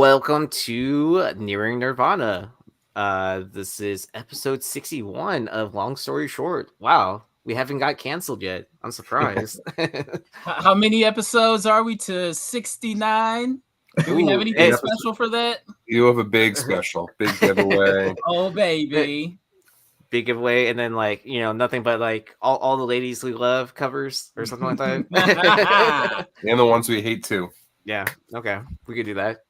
Welcome to Nearing Nerdvana. This is episode 61 of Long Story Short. Wow, we haven't got canceled yet. I'm surprised. How many episodes are we to 69? Do we have anything special for that? You have a big special, big giveaway. Oh, baby. Big giveaway, and then nothing but all the ladies we love covers or something like that. And the ones we hate too. Yeah, okay, we could do that.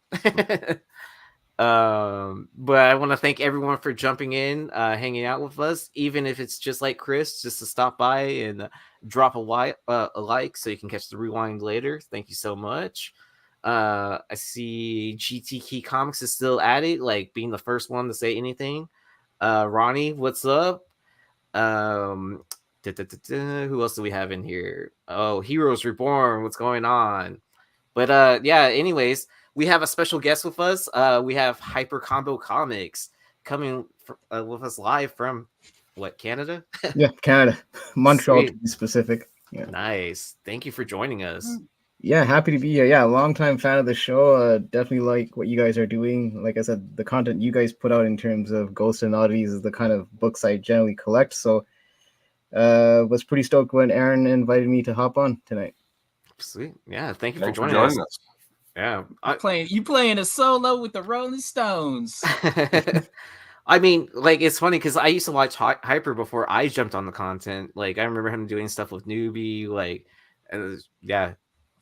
But I want to thank everyone for jumping in, hanging out with us, even if it's just like Chris, just to stop by and drop a like so you can catch the rewind later. Thank you so much. I see GT Key Comics is still at it, like being the first one to say anything. Ronnie, what's up? Who else do we have in here? Oh, Heroes Reborn, what's going on? But yeah, anyways, we have a special guest with us. We have Hyper Combo Comics coming with us live from Canada? Yeah, Canada. Montreal to be specific. Yeah. Nice. Thank you for joining us. Yeah, happy to be here. Yeah, long-time fan of the show. Definitely like what you guys are doing. Like I said, the content you guys put out in terms of Ghosts and Oddities is the kind of books I generally collect. So was pretty stoked when Aaron invited me to hop on tonight. Sweet. Yeah, thank you for joining us. Yeah. You playing a solo with the Rolling Stones. I mean, it's funny because I used to watch Hyper before I jumped on the content. I remember him doing stuff with Newbie, yeah.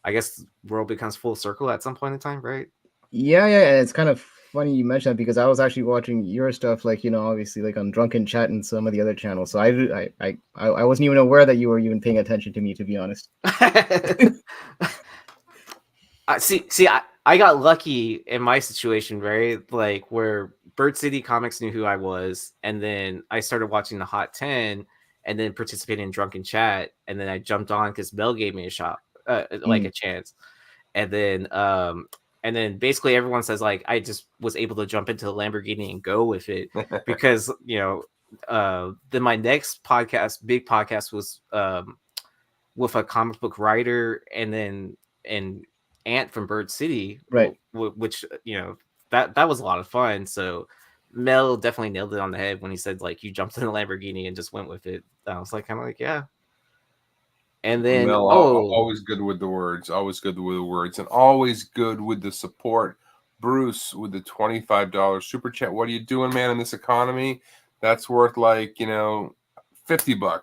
I guess the world becomes full circle at some point in time, right? Yeah, and it's kind of funny you mentioned that because I was actually watching your stuff, obviously, on Drunken Chat and some of the other channels. So I wasn't even aware that you were even paying attention to me, to be honest. I got lucky in my situation, right? Where Bird City Comics knew who I was, and then I started watching the Hot 10, and then participating in Drunken Chat, and then I jumped on because Mel gave me a shot. A chance, and then basically everyone says I just was able to jump into the Lamborghini and go with it because then my next big podcast was with a comic book writer and Ant from Bird City, right? Which that was a lot of fun. So Mel definitely nailed it on the head when he said you jumped in the Lamborghini and just went with it. I was yeah. And then Mel, always good with the words, and always good with the support. Bruce with the $25 super chat. What are you doing, man? In this economy, that's worth $50.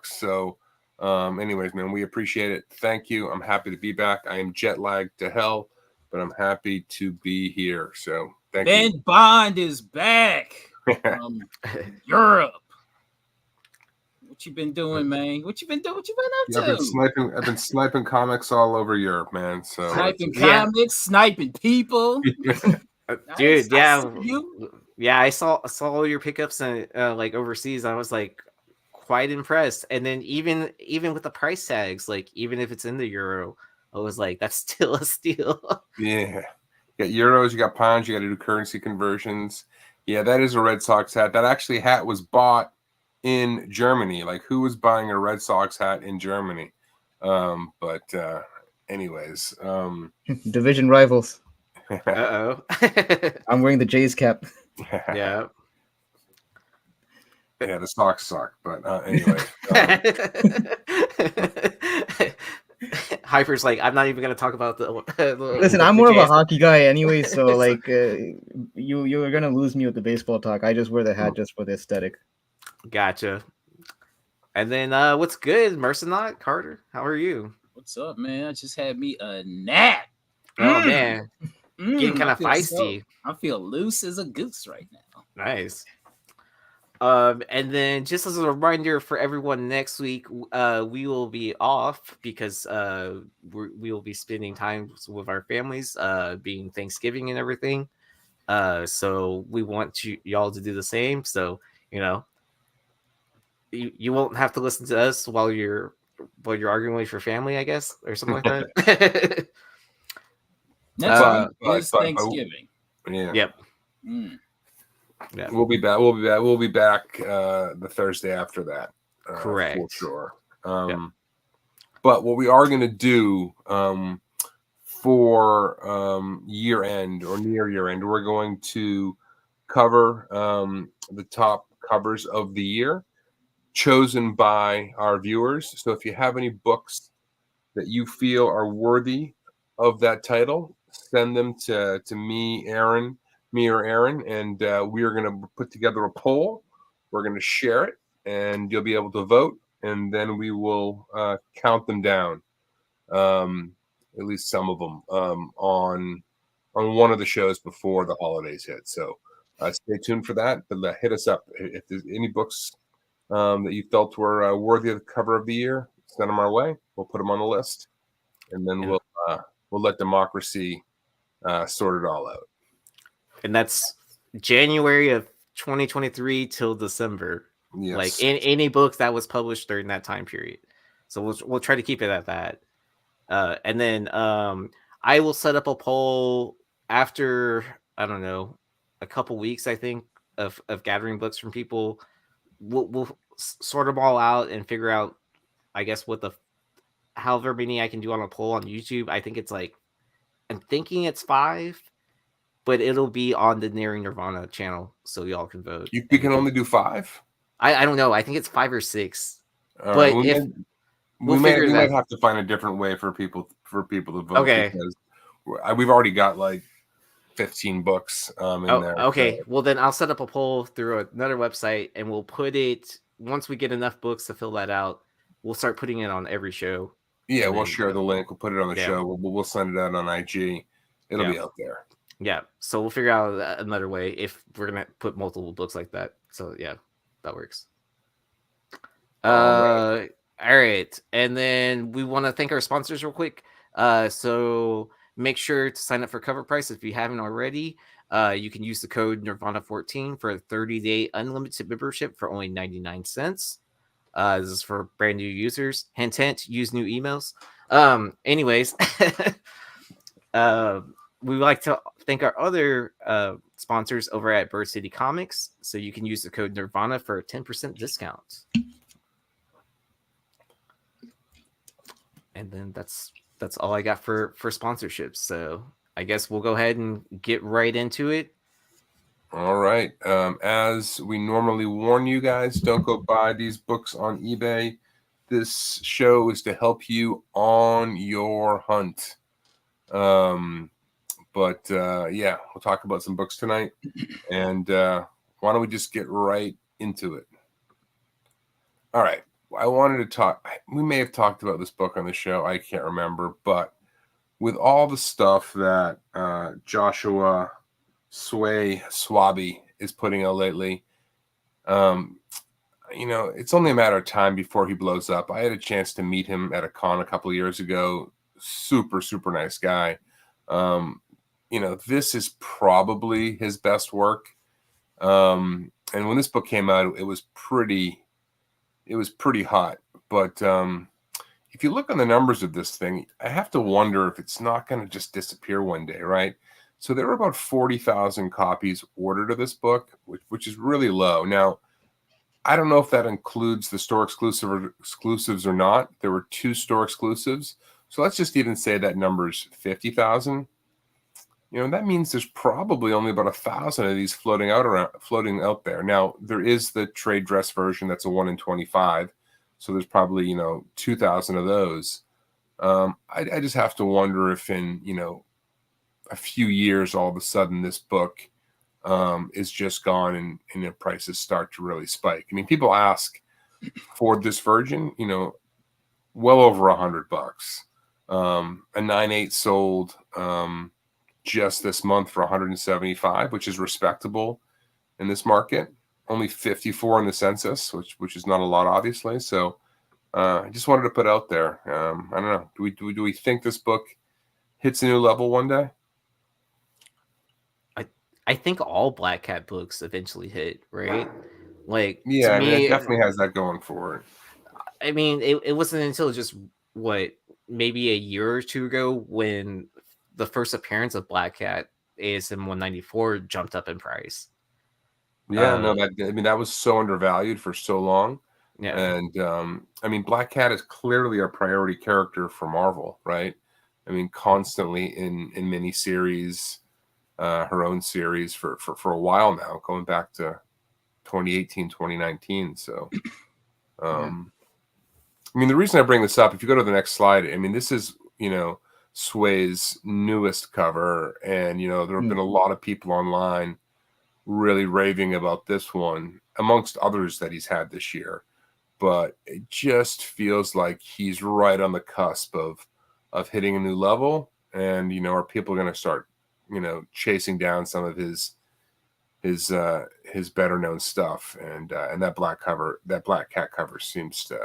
So, anyways, man, we appreciate it. Thank you. I'm happy to be back. I am jet lagged to hell, but I'm happy to be here. So, thank you. Ben Bond is back from Europe. What you been doing, man? What you been doing? What you been up to? I've been sniping comics all over Europe, man. So sniping comics, sniping people. Dude, yeah. I saw all your pickups and overseas. I was quite impressed. And then even with the price tags, even if it's in the euro, I was that's still a steal. Yeah, you got euros, you got pounds, you got to do currency conversions. Yeah, that is a Red Sox hat. That actually hat was bought in Germany. Who was buying a Red Sox hat in Germany? Anyways, division rivals. Uh-oh. I'm wearing the Jays cap. Yeah. Yeah, the Sox suck, but anyway. Hyper's I'm not even going to talk about the Listen, I'm more of a hockey guy anyway, so you're going to lose me with the baseball talk. I just wear the hat just for the aesthetic. Gotcha. And then what's good, Mercenaut Carter? How are you? What's up, man? I just had me a nap. Oh man, getting kind of feisty. I feel loose as a goose right now. Nice. And then just as a reminder for everyone, next week we will be off because we will be spending time with our families, being Thanksgiving and everything. So we want y'all to do the same. So you won't have to listen to us while you're arguing with your family, I guess, or something like that. Next week is Thanksgiving. Yeah. Yep. Yeah. We'll be back. We'll be back the Thursday after that. Correct. For sure. But what we are going to do for year end or near year end, we're going to cover the top covers of the year chosen by our viewers. So if you have any books that you feel are worthy of that title, send them to me or Aaron, and we are going to put together a poll. We're going to share it, and you'll be able to vote, and then we will count them down, at least some of them, on one of the shows before the holidays hit. So stay tuned for that. But hit us up if there's any books that you felt were worthy of the cover of the year. Send them our way. We'll put them on the list, and then we'll let democracy sort it all out. And that's January of 2023 till December. Yes. Like any books that was published during that time period. So we'll try to keep it at that. And then I will set up a poll after, I don't know, a couple weeks, I think, of gathering books from people. We'll sort them all out and figure out, I guess, what however many I can do on a poll on YouTube. I think it's like, I'm thinking it's 5, but it'll be on the Nearing Nerdvana channel, so y'all can vote. You can only do 5? I don't know. I think it's 5 or 6. All but right. if we might have to find a different way for people to vote. Okay. Because we've already got like 15 books in there. Okay. So. Well, then I'll set up a poll through another website, and we'll put it, once we get enough books to fill that out, we'll start putting it on every show. Yeah, we'll share the link. We'll put it on the show. We'll send it out on IG. It'll be out there. Yeah. So we'll figure out another way if we're going to put multiple books like that. So, yeah, that works. All right. And then we want to thank our sponsors real quick. So make sure to sign up for Cover Price if you haven't already. You can use the code Nerdvana14 for a 30-day unlimited membership for only 99 cents. This is for brand new users. Hint, use new emails. Anyways, we would like to thank our other sponsors over at Bird City Comics. So you can use the code Nerdvana for a 10% discount. And then that's all I got for sponsorships. So I guess we'll go ahead and get right into it. All right. As we normally warn you guys, don't go buy these books on eBay. This show is to help you on your hunt. But we'll talk about some books tonight. And why don't we just get right into it? All right. I wanted to talk. We may have talked about this book on the show. I can't remember. But with all the stuff that Joshua Swaby is putting out lately, it's only a matter of time before he blows up. I had a chance to meet him at a con a couple of years ago. Super, super nice guy. This is probably his best work. And when this book came out, it was pretty hot. But if you look on the numbers of this thing, I have to wonder if it's not going to just disappear one day, right? So there were about 40,000 copies ordered of this book, which is really low. Now, I don't know if that includes the store exclusives or not. There were 2 store exclusives. So let's just even say that number's 50,000. That means there's probably only about 1,000 of these floating out there. Now, there is the trade dress version that's a 1 in 25. So there's probably, 2,000 of those. I just have to wonder if in, a few years, all of a sudden this book is just gone and the prices start to really spike. I mean, people ask for this version, well over $100. A 9/8 sold just this month for 175, which is respectable in this market. Only 54 in the census, which is not a lot, obviously. So I just wanted to put out there. I don't know. Do we think this book hits a new level one day? I think all Black Cat books eventually hit, right? Like, yeah, I mean, it definitely has that going for it. I mean, it wasn't until just maybe a year or two ago when the first appearance of Black Cat ASM 194 jumped up in price. Yeah, that was so undervalued for so long. Yeah, and Black Cat is clearly a priority character for Marvel, right? I mean, constantly in miniseries, her own series for a while now, going back to 2018, 2019. So, I mean, the reason I bring this up, if you go to the next slide, I mean, this is, Sway's newest cover. And, there have been a lot of people online really raving about this one, amongst others that he's had this year. But it just feels like he's right on the cusp of hitting a new level. And, are people going to start, chasing down some of his better known stuff? And that black cat cover seems to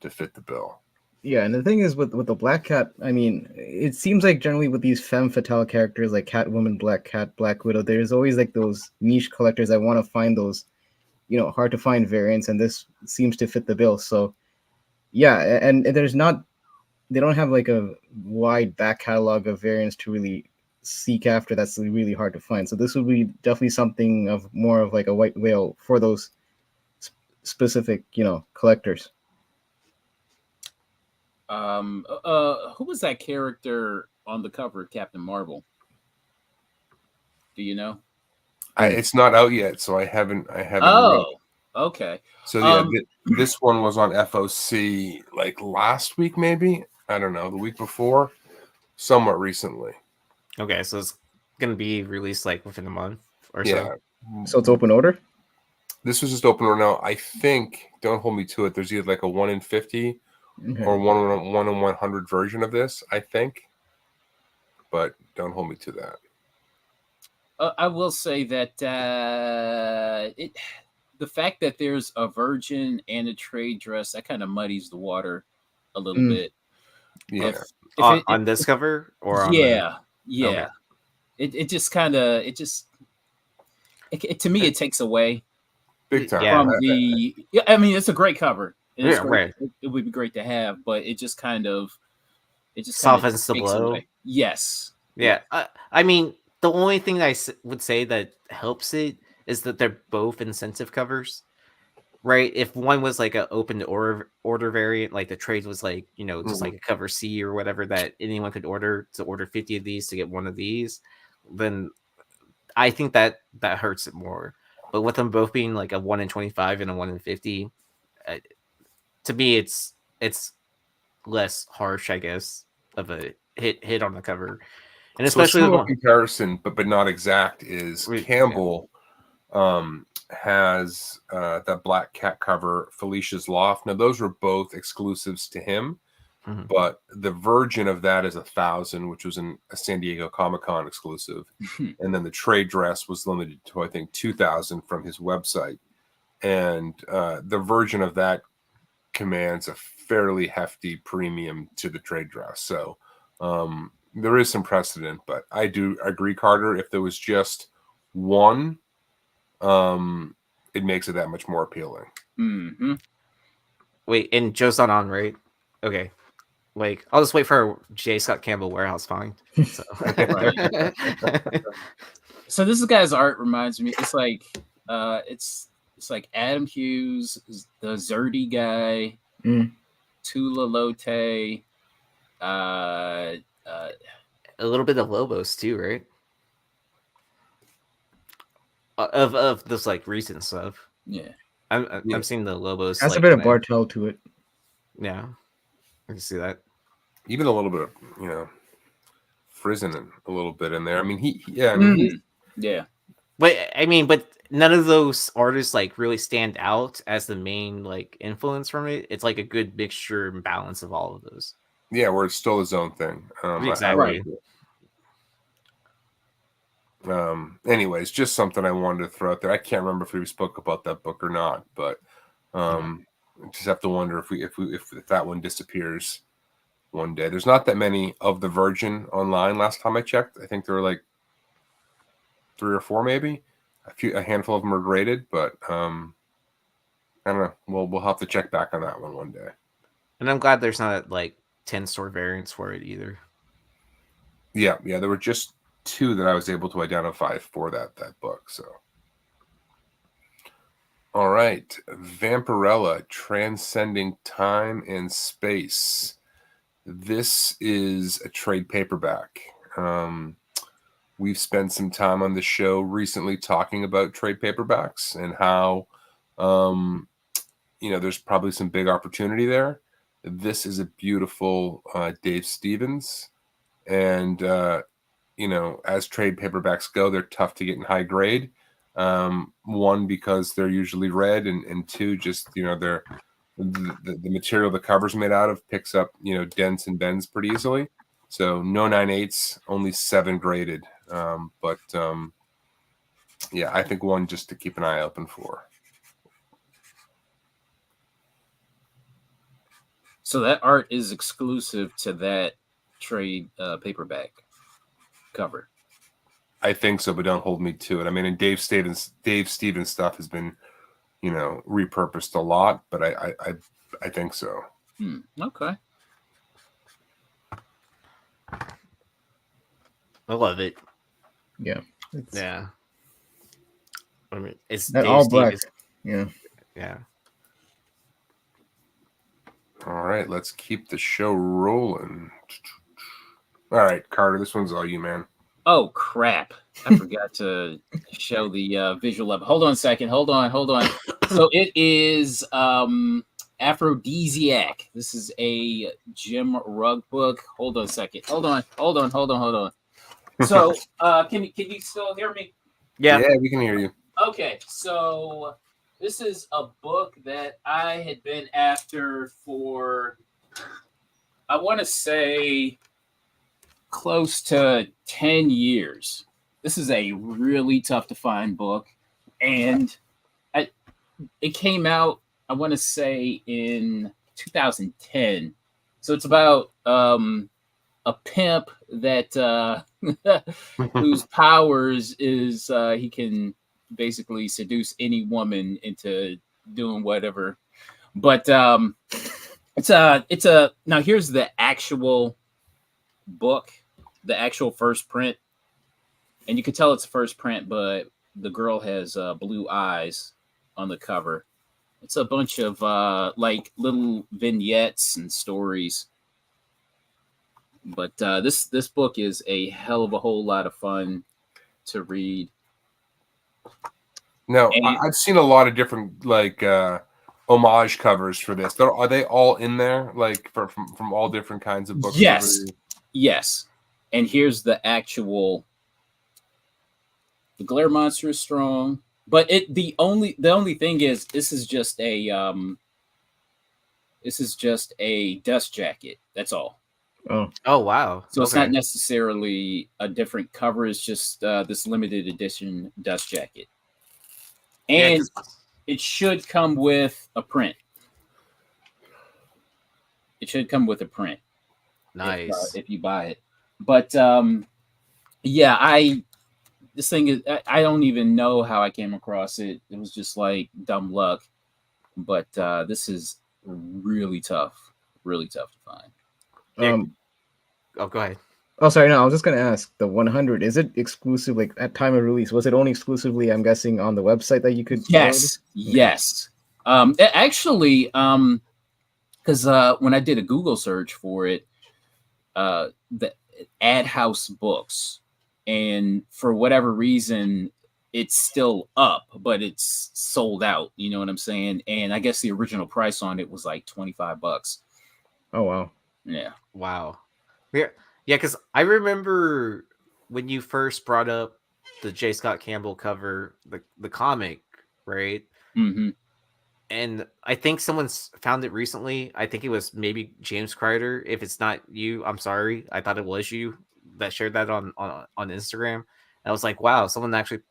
fit the bill. Yeah, and the thing is with the Black Cat, I mean, it seems like generally with these femme fatale characters like Catwoman, Black Cat, Black Widow, there's always like those niche collectors that want to find those, hard to find variants, and this seems to fit the bill. So, yeah, and they don't have like a wide back catalog of variants to really seek after. That's really hard to find. So this would be definitely something of more of like a white whale for those specific, collectors. Who was that character on the cover of Captain Marvel? Do you know? It's not out yet, so I haven't. Oh, okay. So yeah, this one was on FOC like last week, maybe. I don't know, the week before, somewhat recently. Okay, so it's gonna be released like within a month or so. So it's open order. This was just open order now. I think. Don't hold me to it. There's either like a 1 in 50 or 1 in 100 version of this. I think, but don't hold me to that. I will say that the fact that there's a virgin and a trade dress, that kind of muddies the water a little bit. Yeah. On this cover or on yeah. Okay. It just kind of to me it takes away big time from the. Yeah, I mean, it's a great cover. It's great. Right. It would be great to have, but it just softens the blow. Away. Yes. Yeah. I mean, the only thing I would say that helps it is that they're both incentive covers, right? If one was like an open order variant, like the trade was like, just like a cover C or whatever that anyone could order 50 of these to get one of these, then I think that hurts it more. But with them both being like a 1 in 25 and a 1 in 50, to me, it's less harsh, I guess, of a hit on the cover. And especially so a comparison, but not exact, is Campbell has that Black Cat cover, Felicia's Loft. Now those were both exclusives to him, but the version of that is 1,000, which was a San Diego Comic-Con exclusive, and then the trade dress was limited to I think 2,000 from his website, and the version of that commands a fairly hefty premium to the trade dress. So there is some precedent, but I do agree, Carter. If there was just one, it makes it that much more appealing. Mm-hmm. Wait, and Joe's not on, right? Okay. Like, I'll just wait for J. Scott Campbell warehouse find. So. So this guy's art reminds me. It's like it's like Adam Hughes, the Zerdy guy, Tula Lote, a little bit of Lobos too, right? Of this like recent stuff. Yeah, I'm seeing the Lobos. Has a bit of Bartel to it. Yeah, I can see that. Even a little bit of Frizen a little bit in there. I mean, yeah. But none of those artists like really stand out as the main like influence from it. It's like a good mixture and balance of all of those. Yeah, where it's still his own thing. Exactly. Anyways, just something I wanted to throw out there. I can't remember if we spoke about that book or not, but just have to wonder if that one disappears one day. There's not that many of the Virgin online. Last time I checked, I think there were like 3 or 4, maybe. A handful of them are graded, but I don't know. We'll have to check back on that one day. And I'm glad there's not like 10 store variants for it either. Yeah, there were just 2 that I was able to identify for that book. So, all right, Vampirella, Transcending Time and Space. This is a trade paperback. We've spent some time on the show recently talking about trade paperbacks and how, there's probably some big opportunity there. This is a beautiful Dave Stevens. And, as trade paperbacks go, they're tough to get in high grade. One, because they're usually red, and two, just, they're the material the cover's made out of picks up, dents and bends pretty easily. So no 9/8, only 7 graded. I think one just to keep an eye open for. So that art is exclusive to that trade paperback cover. I think so, but don't hold me to it. I mean, and Dave Stevens stuff has been, repurposed a lot, but I think so. Okay. I love it. Yeah. Yeah. I mean, it's that Dave all black. Stevens. Yeah. Yeah. All right, let's keep the show rolling. All right, Carter, this one's all you, man. Oh, crap. I forgot to show the visual of it. Hold on a second. Hold on. So it is Aphrodisiac. This is a Jim Rugg book. Hold on a second. Hold on. So can you still hear me? Yeah, we can hear you. Okay, so this is a book that I had been after for, I want to say, close to 10 years. This is a really tough to find book, and it came out, I want to say, in 2010. So it's about a pimp that whose powers is he can basically seduce any woman into doing whatever. But it's a now here's the actual book, the actual first print, and you can tell it's a first print, but the girl has blue eyes on the cover. It's a bunch of like little vignettes and stories. But this book is a hell of a whole lot of fun to read. No, I've seen a lot of different homage covers for this. Are they all in there, like from all different kinds of books? Yes. And here's the actual. The glare monster is strong, but the only thing is this is just a dust jacket. That's all. Oh wow! So it's not necessarily a different cover. It's just this limited edition dust jacket, and it should come with a print. Nice if you buy it. But this thing is, I don't even know how I came across it. It was just like dumb luck. But this is really tough to find. Oh, go ahead. Oh, sorry. No, I was just going to ask, the 100, is it exclusive, like at time of release? Was it only exclusively, I'm guessing, on the website that you could? Yes. Actually, because when I did a Google search for it, the Ad House Books, and for whatever reason, it's still up, but it's sold out. You know what I'm saying? And I guess the original price on it was like $25. Oh, wow. Yeah. Wow. Yeah, because I remember when you first brought up the J. Scott Campbell cover, the comic, right? Mm-hmm. And I think someone's found it recently. I think it was maybe James Kreider. If it's not you, I'm sorry. I thought it was you that shared that on Instagram. And I was like, wow, someone actually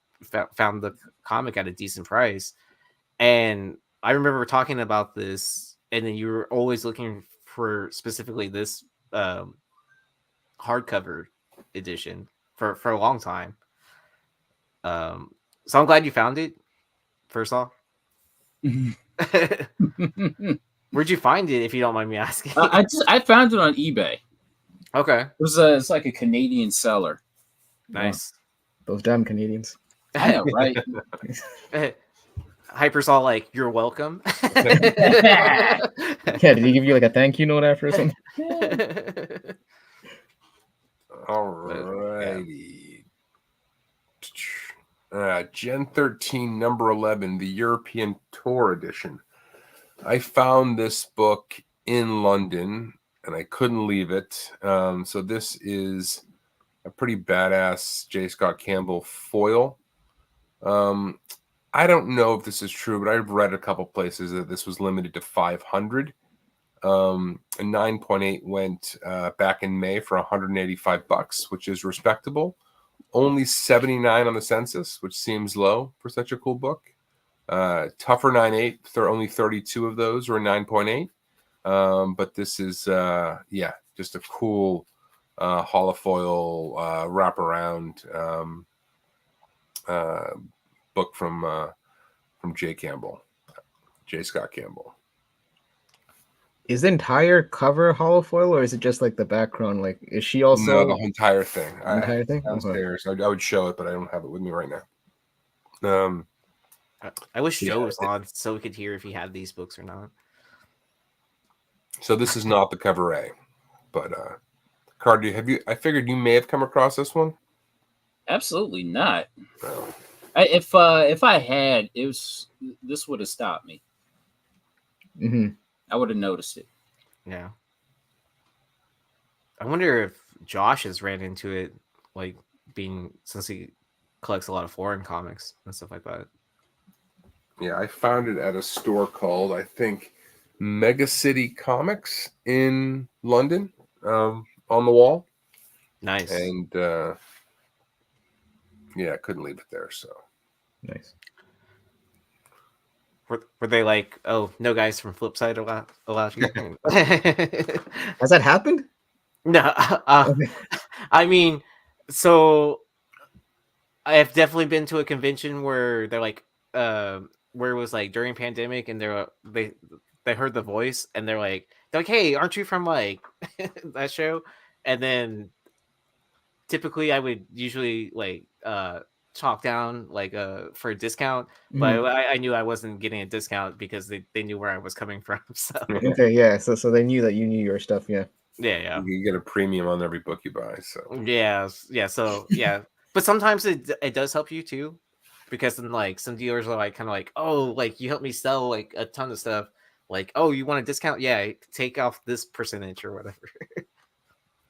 found the comic at a decent price. And I remember talking about this, and then you were always looking for specifically this hardcover edition for a long time. So I'm glad you found it. First off, where'd you find it, if you don't mind me asking? I found it on eBay. Okay, it's like a Canadian seller. Nice. Those damn Canadians. I know, right? Hyper's all like, "You're welcome." Yeah, did he give you like a thank you note after or something? All righty. Gen 13, number 11, the European Tour edition. I found this book in London, and I couldn't leave it. So this is a pretty badass J. Scott Campbell foil. I don't know if this is true, but I've read a couple places that this was limited to 500. And 9.8 went back in May for $185, which is respectable. Only 79 on the census, which seems low for such a cool book. Tougher 9.8, only 32 of those were 9.8. But this is, just a cool holofoil wraparound book from J. Scott Campbell. Is the entire cover holofoil, or is it just like the background? Like, is she also No, the entire thing? Entire thing? Downstairs. I would show it, but I don't have it with me right now. I wish Joe was on so we could hear if he had these books or not. So this is not the cover A, but Card, I figured you may have come across this one. Absolutely not. No. If I had, this would have stopped me. Mm-hmm. I would have noticed it. Yeah. I wonder if Josh has ran into it, like since he collects a lot of foreign comics and stuff like that. Yeah, I found it at a store called, I think, Mega City Comics in London, on the wall. Nice. And I couldn't leave it there. So Nice. Were they like, oh, no guys from Flipside allowed you? Has that happened? No. I mean, so I've definitely been to a convention where they're like, where it was like during pandemic, and they heard the voice, and they're like, hey, aren't you from like that show? And then typically I would usually like talk down like for a discount, but I knew I wasn't getting a discount because they knew where I was coming from. So okay, yeah. So they knew that you knew your stuff, yeah. Yeah. You get a premium on every book you buy. So So but sometimes it does help you too, because then like some dealers are like kind of like, oh, like you helped me sell like a ton of stuff, like, oh, you want a discount? Yeah, take off this percentage or whatever.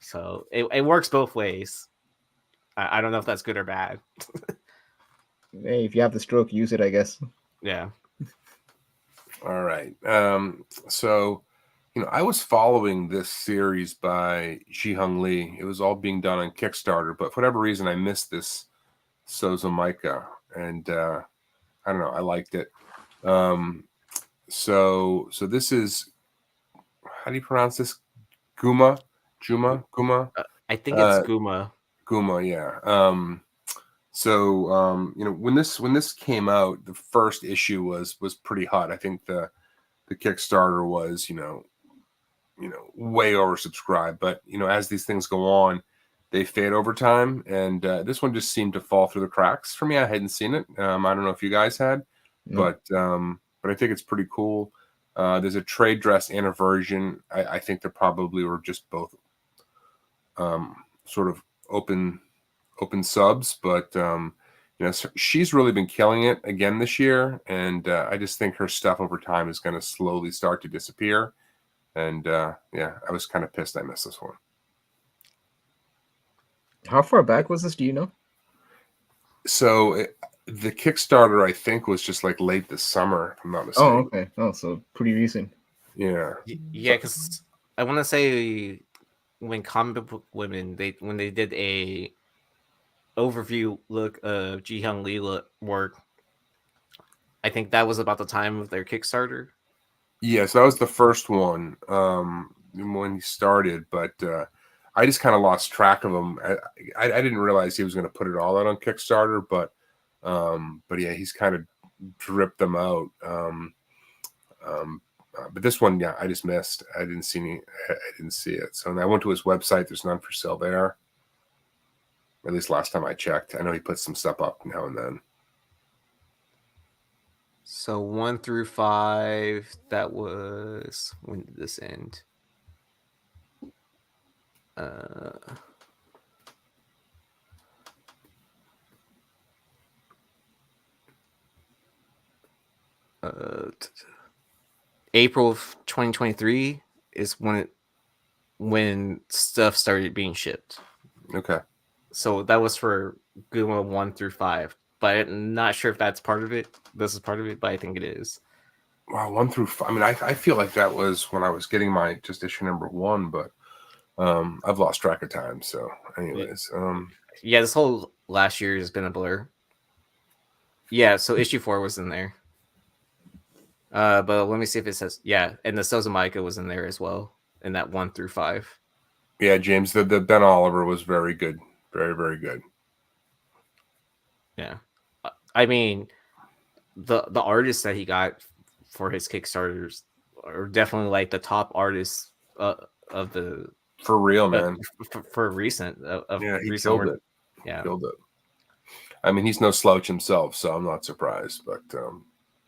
So it works both ways. I don't know if that's good or bad. Hey, if you have the stroke, use it, I guess. Yeah. All right. So, I was following this series by Ji-Hung Lee. It was all being done on Kickstarter, but for whatever reason, I missed this Sozo Micah, and I don't know. I liked it. So this is, how do you pronounce this? Guma Juma. I think it's Guma. Guma, yeah. When this came out, the first issue was pretty hot. I think the Kickstarter was, way oversubscribed. But as these things go on, they fade over time, and this one just seemed to fall through the cracks for me. I hadn't seen it. I don't know if you guys had, but I think it's pretty cool. There's a trade dress and a version. I think they probably were just both sort of open subs, but she's really been killing it again this year, and I just think her stuff over time is going to slowly start to disappear. And I was kind of pissed I missed this one. How far back was this? Do you know? So the Kickstarter, I think, was just like late this summer, if I'm not mistaken. Oh, okay. Oh, so pretty recent. Yeah, because I want to say when Comic Book Women when they did a overview look of Ji-Hung Lee work, I think that was about the time of their Kickstarter. Yes, that was the first one when he started, but I just kind of lost track of him. I didn't realize he was going to put it all out on Kickstarter, but yeah, he's kind of dripped them out. But this one, I just missed. I didn't see it. So I went to his website. There's none for sale there. At least last time I checked. I know he puts some stuff up now and then. So 1 through 5, that was, when did this end? April of 2023 is when stuff started being shipped. Okay. So that was for Guma 1 through 5, but I'm not sure if that's part of it. This is part of it, but I think it is. Wow, 1 through 5. I mean, I feel like that was when I was getting my just issue number 1, but I've lost track of time. So, anyways, Yeah, this whole last year has been a blur. Yeah, so issue 4 was in there. But let me see if it says, yeah, and the Sozamaika was in there as well, in that 1 through 5. yeah, James, the Ben Oliver was very good. Very, very good. Yeah. I mean, the artists that he got for his Kickstarters are definitely like the top artists of the For real, man. for recent Yeah, he recent killed work. it. Yeah. Killed it. I mean, he's no slouch himself, so I'm not surprised. But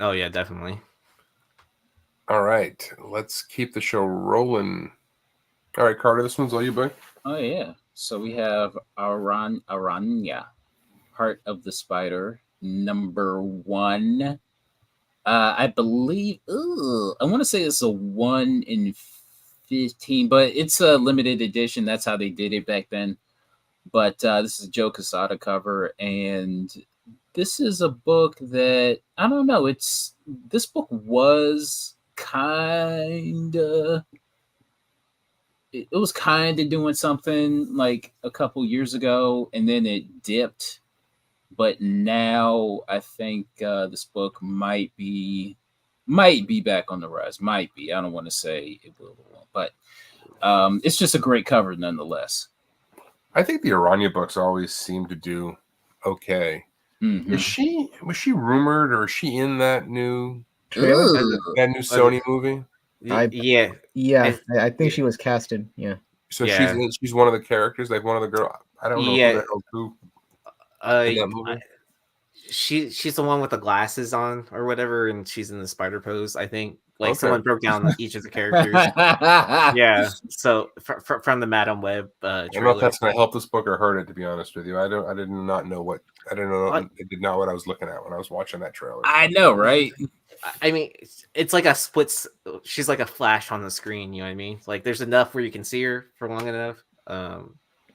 Oh yeah, definitely. all right, let's keep the show rolling. All right, Carter, this one's all you, boy. Oh yeah. So we have Aranya, Heart of the Spider, number 1. I believe. I want to say it's a 1 in 15, but it's a limited edition. That's how they did it back then. But this is a Joe Quesada cover, and this is a book that I don't know. This book was kind of. It was kind of doing something like a couple years ago, and then it dipped. But now I think this book might be back on the rise. Might be. I don't want to say it will, but it's just a great cover nonetheless. I think the Aranya books always seem to do okay. Mm-hmm. Was she rumored, or is she in that new Trailer? that new Sony movie? Yeah. I think she was casted. Yeah. So Yeah. she's one of the characters, like one of the girl. I don't know Yeah. who in that movie. She's the one with the glasses on or whatever, and she's in the spider pose. I think like Okay. someone broke down each of the characters. Yeah. So from the Madam Web I don't know if that's going to help this book or hurt it. To be honest with you, I did not know what I didn't know. I did not what I was looking at when I was watching that trailer. I know, right? I mean, it's like a split. She's like a flash on the screen. You know what I mean? Like there's enough where you can see her for long enough.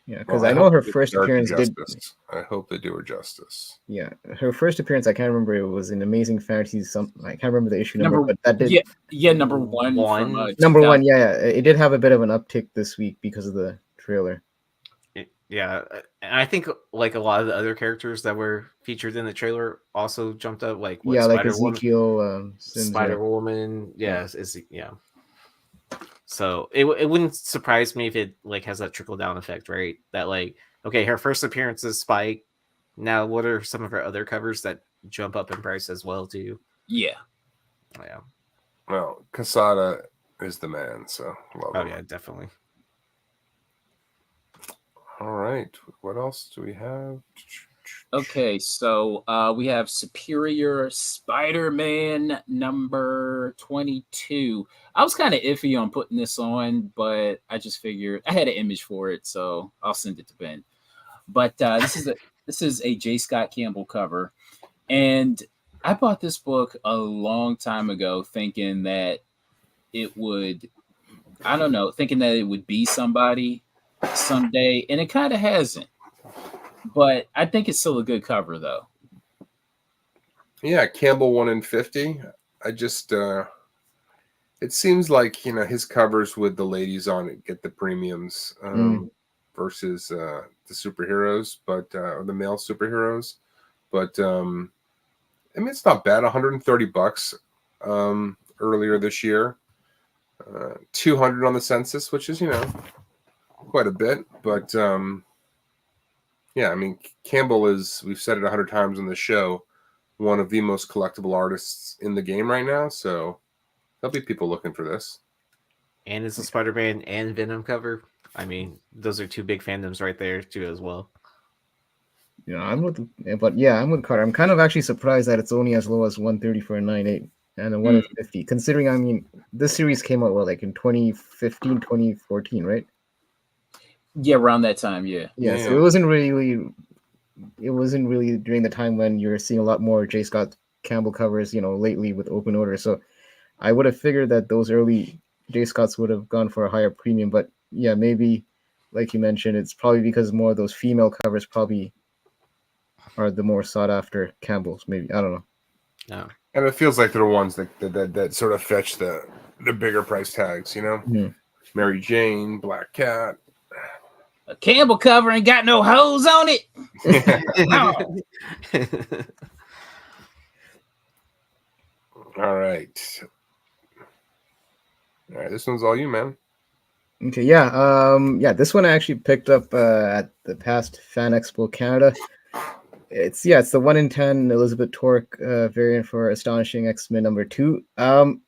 Yeah, because I know her first appearance did. I hope they do her justice. Yeah, her first appearance, I can't remember. It was in Amazing Fantasy. I can't remember the issue number, but that did. Yeah, number 1. Number 1. Yeah, it did have a bit of an uptick this week because of the trailer. Yeah, and I think like a lot of the other characters that were featured in the trailer also jumped up. Like like Ezekiel, Spider-Woman. Yeah, yeah. So it wouldn't surprise me if it like has that trickle down effect, right? That like, okay, her first appearance is Spike. Now, what are some of her other covers that jump up in price as well too? Yeah. Yeah. Well, Quesada is the man, so love him. Yeah, definitely. All right. What else do we have? Okay, so we have Superior Spider-Man number 22. I was kind of iffy on putting this on, but I just figured I had an image for it, so I'll send it to Ben. But this is a J. Scott Campbell cover, and I bought this book a long time ago, thinking that it would, thinking that it would be somebody someday, and it kind of hasn't. But I think it's still a good cover, though. Yeah, Campbell 1 in 50. I just, it seems like his covers with the ladies on it get the premiums versus the superheroes, but or the male superheroes. But I mean, it's not bad. $130 earlier this year. 200 on the census, which is quite a bit, but. Yeah, I mean, Campbell is, we've said it 100 times on the show, one of the most collectible artists in the game right now. So there'll be people looking for this. And it's a Spider-Man and Venom cover. I mean, those are two big fandoms right there too, as well. Yeah, I'm with Carter. I'm kind of actually surprised that it's only as low as 130 for a 9.8 and a 1 in 50. Considering, I mean, this series came out like in 2015, 2014, right? Yeah, around that time, yeah. Yeah, so it wasn't really during the time when you're seeing a lot more J. Scott Campbell covers, lately with Open Order. So I would have figured that those early J. Scotts would have gone for a higher premium. But yeah, maybe, like you mentioned, it's probably because more of those female covers probably are the more sought after Campbells. Maybe, I don't know. No. And it feels like they're the ones that sort of fetch the bigger price tags, Mhm. Mary Jane, Black Cat. A Campbell cover ain't got no hose on it. All right. All right, this one's all you, man. Okay, yeah. This one I actually picked up at the past Fan Expo Canada. It's the 1 in 10 Elizabeth Torque variant for Astonishing XMen #2.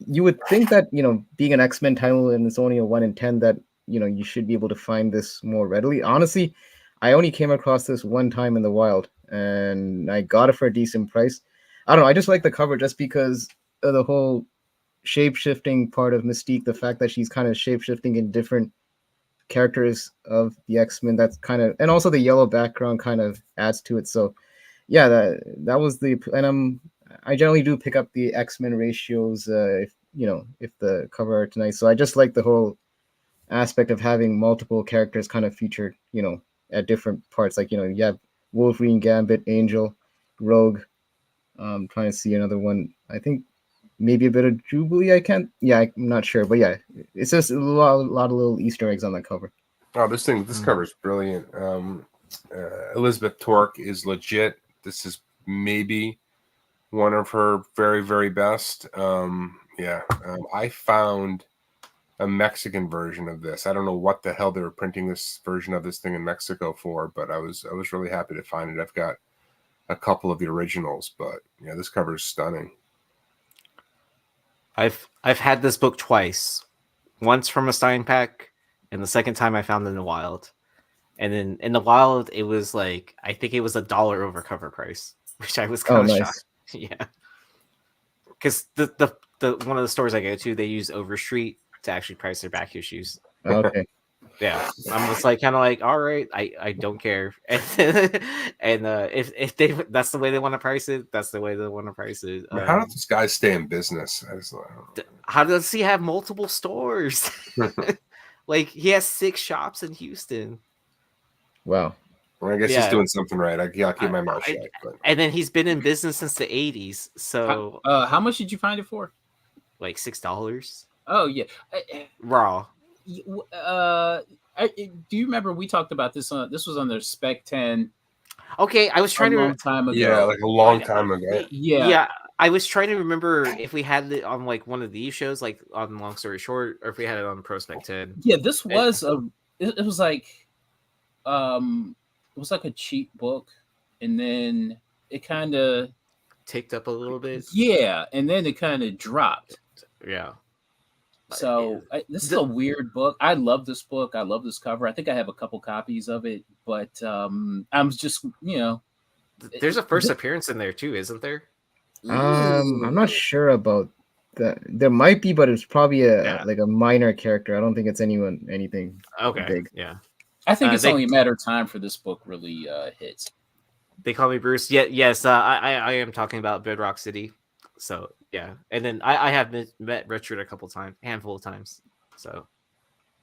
You would think that being an X-Men title and it's only a 1 in 10 that you should be able to find this more readily. Honestly, I only came across this one time in the wild, and I got it for a decent price. I don't know. I just like the cover just because of the whole shape-shifting part of Mystique, the fact that she's kind of shape-shifting in different characters of the X-Men, that's kind of, and also the yellow background kind of adds to it. So yeah, that was and I generally do pick up the X-Men ratios if the cover art tonight. So I just like the whole aspect of having multiple characters kind of featured, at different parts. Like, you have Wolverine, Gambit, Angel, Rogue. I'm trying to see another one. I think maybe a bit of Jubilee. I'm not sure, but yeah, it's just a lot of little Easter eggs on that cover. Oh, this cover is brilliant. Elizabeth Torque is legit. This is maybe one of her very, very best. I found a Mexican version of this. I don't know what the hell they were printing this version of this thing in Mexico for, but I was really happy to find it. I've got a couple of the originals, but yeah, this cover is stunning. I've had this book twice. Once from a Stein pack, and the second time I found it in the wild. And then in the wild, it was like, I think it was $1 over cover price, which I was kind of shocked. Yeah, because the one of the stores I go to, they use Overstreet to actually price their back issues. Okay. Yeah, I'm just like kind of like, all right, I don't care, and if they that's the way they want to price it, that's the way they want to price it. How does this guy stay in business? How does he have multiple stores? Like, he has 6 shops in Houston. Wow. Well, I guess he's doing something right. I keep my mouth shut. But. And then he's been in business since the 80s. So how much did you find it for? Like $6. Oh yeah, raw. Do you remember we talked about this on? This was on their Spec 10. Okay, I was trying to. A long time ago. Yeah, like a long time ago. Yeah. I was trying to remember if we had it on like one of these shows, like on Long Story Short, or if we had it on Prospect 10. Yeah, this was it was like it was like a cheap book, and then it kind of ticked up a little bit. Yeah, and then it kind of dropped. Yeah. So this is a weird book. I love this book. I love this cover. I think I have a couple copies of it, but I'm just, There's a first appearance in there too, isn't there? I'm not sure about that. There might be, but it's probably like a minor character. I don't think it's anything big. Yeah. I think it's only a matter of time for this book really hits. They call me Bruce. Yes. I am talking about Bedrock City. So yeah, and then I have met Richard a handful of times. So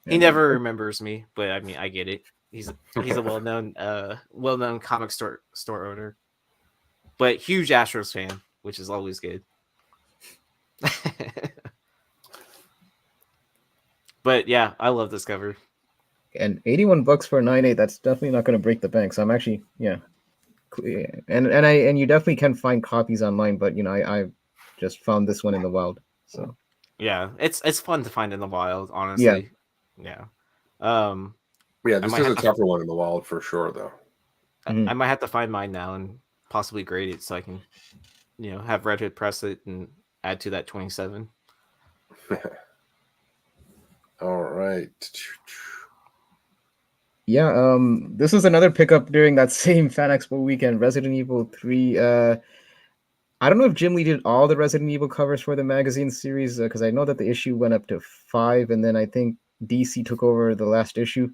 he never remembers me, but I mean, I get it. He's a well-known comic store owner, but huge Astros fan, which is always good. But yeah, I love this cover. And $81 for a 9.8, that's definitely not going to break the bank. So I'm actually, and you definitely can find copies online, but I just found this one in the wild. So yeah, it's fun to find in the wild, honestly. Yeah. This is a tougher one in the wild for sure, though. I might have to find mine now and possibly grade it so I can, have Red Hood press it and add to that 27. All right. Yeah, this was another pickup during that same Fan Expo weekend, Resident Evil 3. I don't know if Jim Lee did all the Resident Evil covers for the magazine series, because I know that the issue went up to 5, and then I think DC took over the last issue.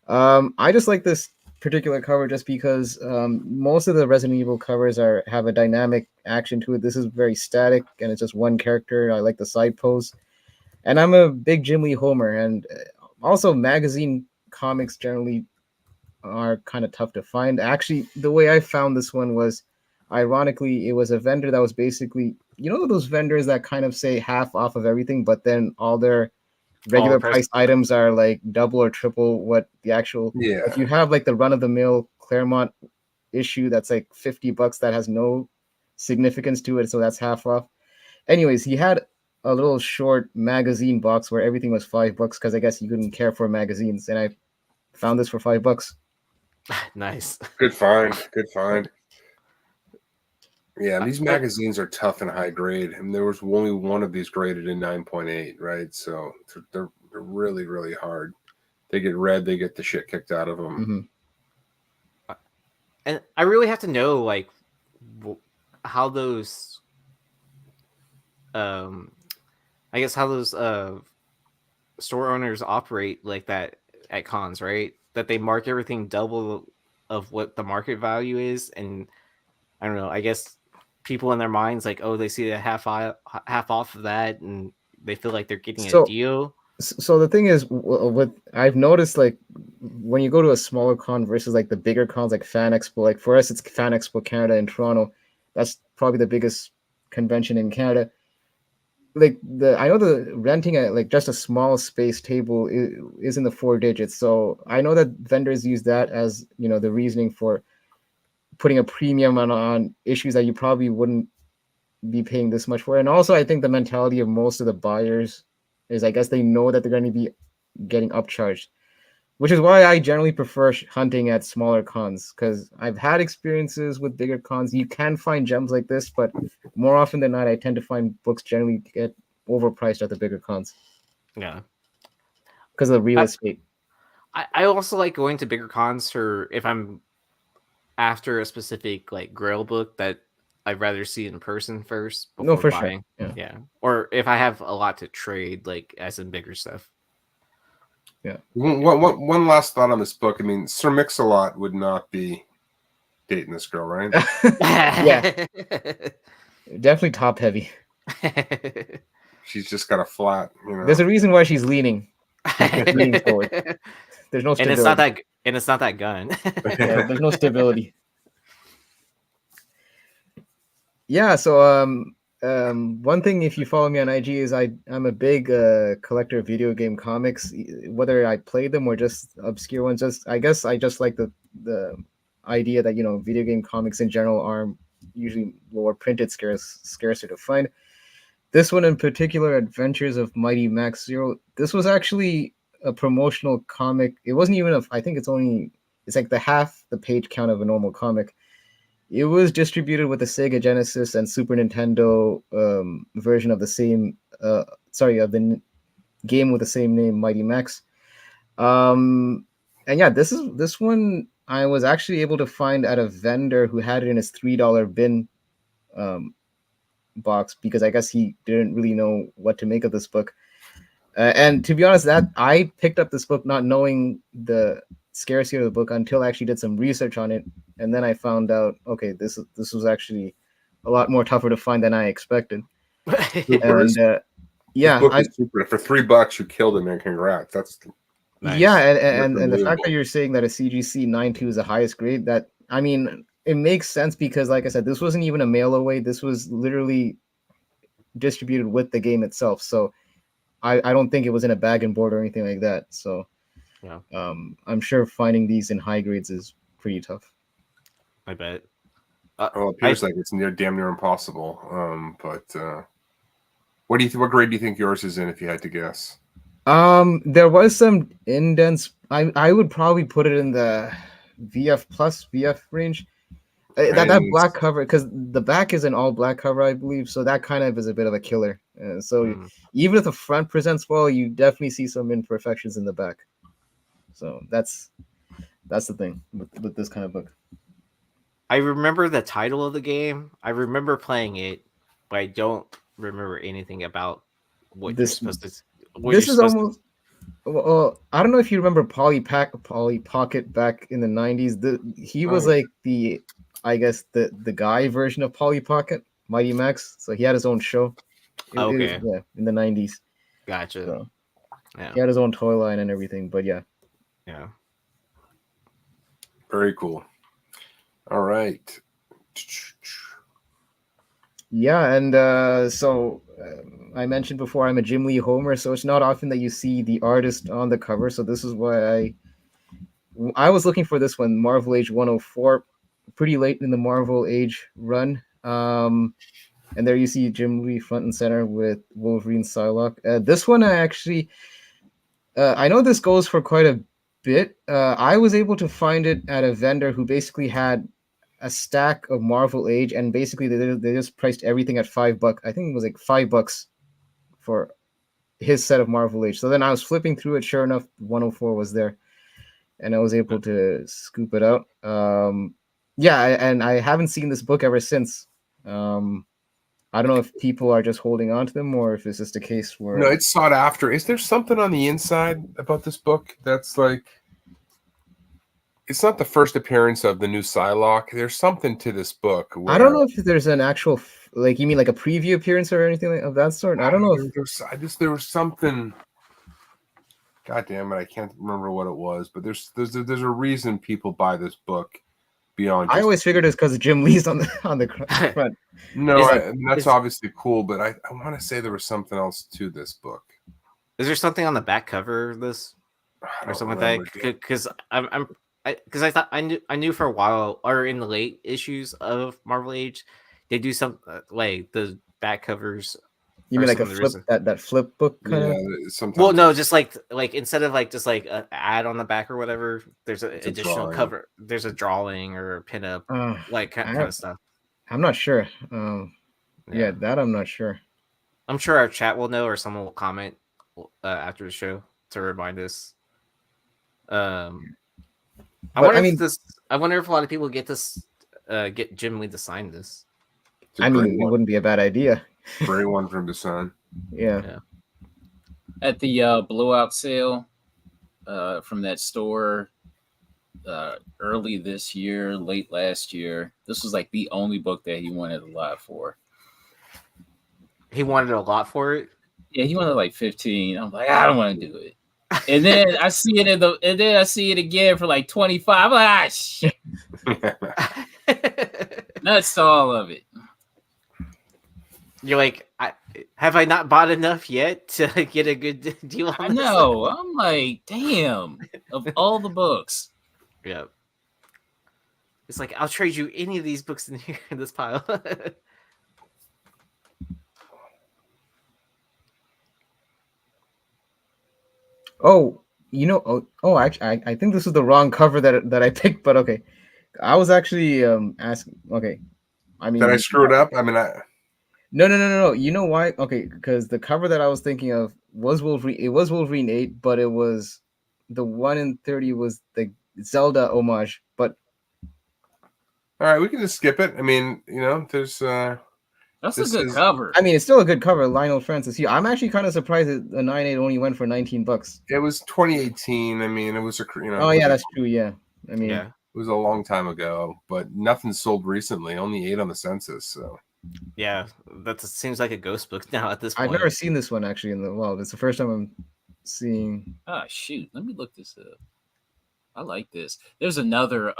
I just like this particular cover just because most of the Resident Evil covers have a dynamic action to it. This is very static, and it's just one character. I like the side pose, and I'm a big Jim Lee homer, and also magazine comics generally are kind of tough to find. Actually, the way I found this one was, ironically, it was a vendor that was basically, those vendors that kind of say half off of everything, but then all their regular price items are like double or triple what the actual. Yeah. If you have like the run of the mill Claremont issue that's like $50 that has no significance to it, so that's half off. Anyways, he had a little short magazine box where everything was $5 because I guess you couldn't care for magazines, and I found this for $5. Nice. Good find. Good find. Yeah, these magazines are tough and high grade, and there was only one of these graded in 9.8, right? So they're really, really hard. They get read, they get the shit kicked out of them. Mm-hmm. And I really have to know, like, how those, I guess how those store owners operate like that at cons, right? That they mark everything double of what the market value is, and I don't know. I guess people in their minds, like, oh, they see a half off of that, and they feel like they're getting a deal. So the thing is, what I've noticed, like, when you go to a smaller con versus like the bigger cons, like Fan Expo, like for us, it's Fan Expo Canada in Toronto. That's probably the biggest convention in Canada. Like I know the renting like just a small space table is in the 4 digits. So I know that vendors use that as, the reasoning for putting a premium on issues that you probably wouldn't be paying this much for. And also, I think the mentality of most of the buyers is, I guess they know that they're going to be getting upcharged, which is why I generally prefer hunting at smaller cons, because I've had experiences with bigger cons. You can find gems like this, but more often than not, I tend to find books generally get overpriced at the bigger cons. Yeah. Because of the real estate. I also like going to bigger cons for if I'm after a specific like Grail book that I'd rather see in person first before buying. Sure. Yeah. Or if I have a lot to trade, like as in bigger stuff. Yeah. One last thought on this book. I mean, Sir Mix-a-Lot would not be dating this girl, right? Yeah. Definitely top heavy. She's just got a flat, There's a reason why she's leaning forward. There's no stability. And it's not that gun. Yeah, there's no stability. Yeah, so one thing, if you follow me on IG, is I'm a big collector of video game comics, whether I play them or just obscure ones. I guess I just like the idea that video game comics in general are usually more printed, scarcer to find. This one in particular, Adventures of Mighty Max Zero. This was actually a promotional comic. It wasn't even I think it's like half the page count of a normal comic. It was distributed with the Sega Genesis and Super Nintendo version of the same, of the game with the same name, Mighty Max. And yeah, this one I was actually able to find at a vendor who had it in his $3 bin box, because I guess he didn't really know what to make of this book. And to be honest, that I picked up this book not knowing the scarcity of the book until I actually did some research on it, and then I found out, okay, this was actually a lot more tougher to find than I expected. And yeah, book is super. For $3, you killed it, man. Congrats. That's nice. Yeah, and the fact that you're saying that a CGC 9.2 is the highest grade, that, I mean, it makes sense, because like I said, this wasn't even a mail away. This was literally distributed with the game itself. So I don't think it was in a bag and board or anything like that. So yeah, I'm sure finding these in high grades is pretty tough. I bet. Well, it appears like it's damn near impossible. But what grade do you think yours is in, if you had to guess? There was some indents. I would probably put it in the VF range. That black cover, because the back is an all black cover, I believe, so that kind of is a bit of a killer. Even if the front presents well, you definitely see some imperfections in the back. So that's the thing with this kind of book. I remember the title of the game. I remember playing it, but I don't remember anything about what you're supposed to. Well, I don't know if you remember Polly Pocket back in the 90s. He was like I guess the guy version of Polly Pocket, Mighty Max. So he had his own show. Okay. Yeah, in the 90s. Gotcha. So Yeah. he had his own toy line and everything. But yeah. Yeah. Very cool. All right. Yeah, and so I mentioned before I'm a Jim Lee homer, so it's not often that you see the artist on the cover. So this is why I was looking for this one, Marvel Age 104, pretty late in the Marvel Age run. And there you see Jim Lee front and center with Wolverine Psylocke. This one I actually, I know this goes for quite a bit. I was able to find it at a vendor who basically had a stack of Marvel Age, and basically they just priced everything at $5. I think it was like $5 for his set of Marvel Age. So then I was flipping through it. Sure enough, 104 was there, and I was able to scoop it out. And I haven't seen this book ever since. I don't know if people are just holding on to them or if it's just a case where No, it's sought after. Is there something on the inside about this book that's like? It's not the first appearance of the new Psylocke. There's something to this book. I don't know if there's an actual like you mean like a preview appearance or anything of that sort. I don't know if there was something. God damn it, I can't remember what it was, but there's a reason people buy this book beyond. I always figured it's because Jim Lee's on the front. No, that's obviously cool, but I want to say there was something else to this book. Is there something on the back cover of this or something like that? Because I thought I knew for a while, or in the late issues of Marvel Age, they do some like the back covers. You mean like a flip that flip book kind of? Sometimes. Well, no, just like instead of like just like an ad on the back or whatever, there's an additional cover. There's a drawing or a pinup, like kind of stuff. I'm not sure. Yeah, that I'm not sure. I'm sure our chat will know, or someone will comment after the show to remind us. I wonder if a lot of people get Jim Lee to sign this. I mean, it wouldn't be a bad idea. For anyone from the sun. Yeah. At the blowout sale from that store early this year, late last year, this was like the only book that he wanted a lot for. He wanted a lot for it? Yeah, he wanted like 15. I'm like, I don't want to do it. And then I see it again for like 25. I'm like, shit. That's all of it. You're like, have I not bought enough yet to get a good deal on this? No, I'm like, damn, of all the books. Yeah. It's like, I'll trade you any of these books in here in this pile. Oh, actually, I think this is the wrong cover that I picked, but okay. I was actually asking. Okay, I mean, did I screw it up? I mean, No. You know why? Okay, because the cover that I was thinking of was Wolverine. It was Wolverine 8, but it was the 1 in 30 was the Zelda homage. But all right, we can just skip it. I mean, there's that's a good cover. I mean, it's still a good cover. Lionel Francis. Yeah, I'm actually kind of surprised that the 9/8 only went for $19. It was 2018. I mean, it was Oh yeah, that's true. Yeah, I mean, it was a long time ago, but nothing sold recently. Only 8 on the census. So. Yeah, seems like a ghost book now at this point. I've never seen this one actually in the wild. It's the first time I'm seeing. Ah, shoot. Let me look this up. I like this. There's another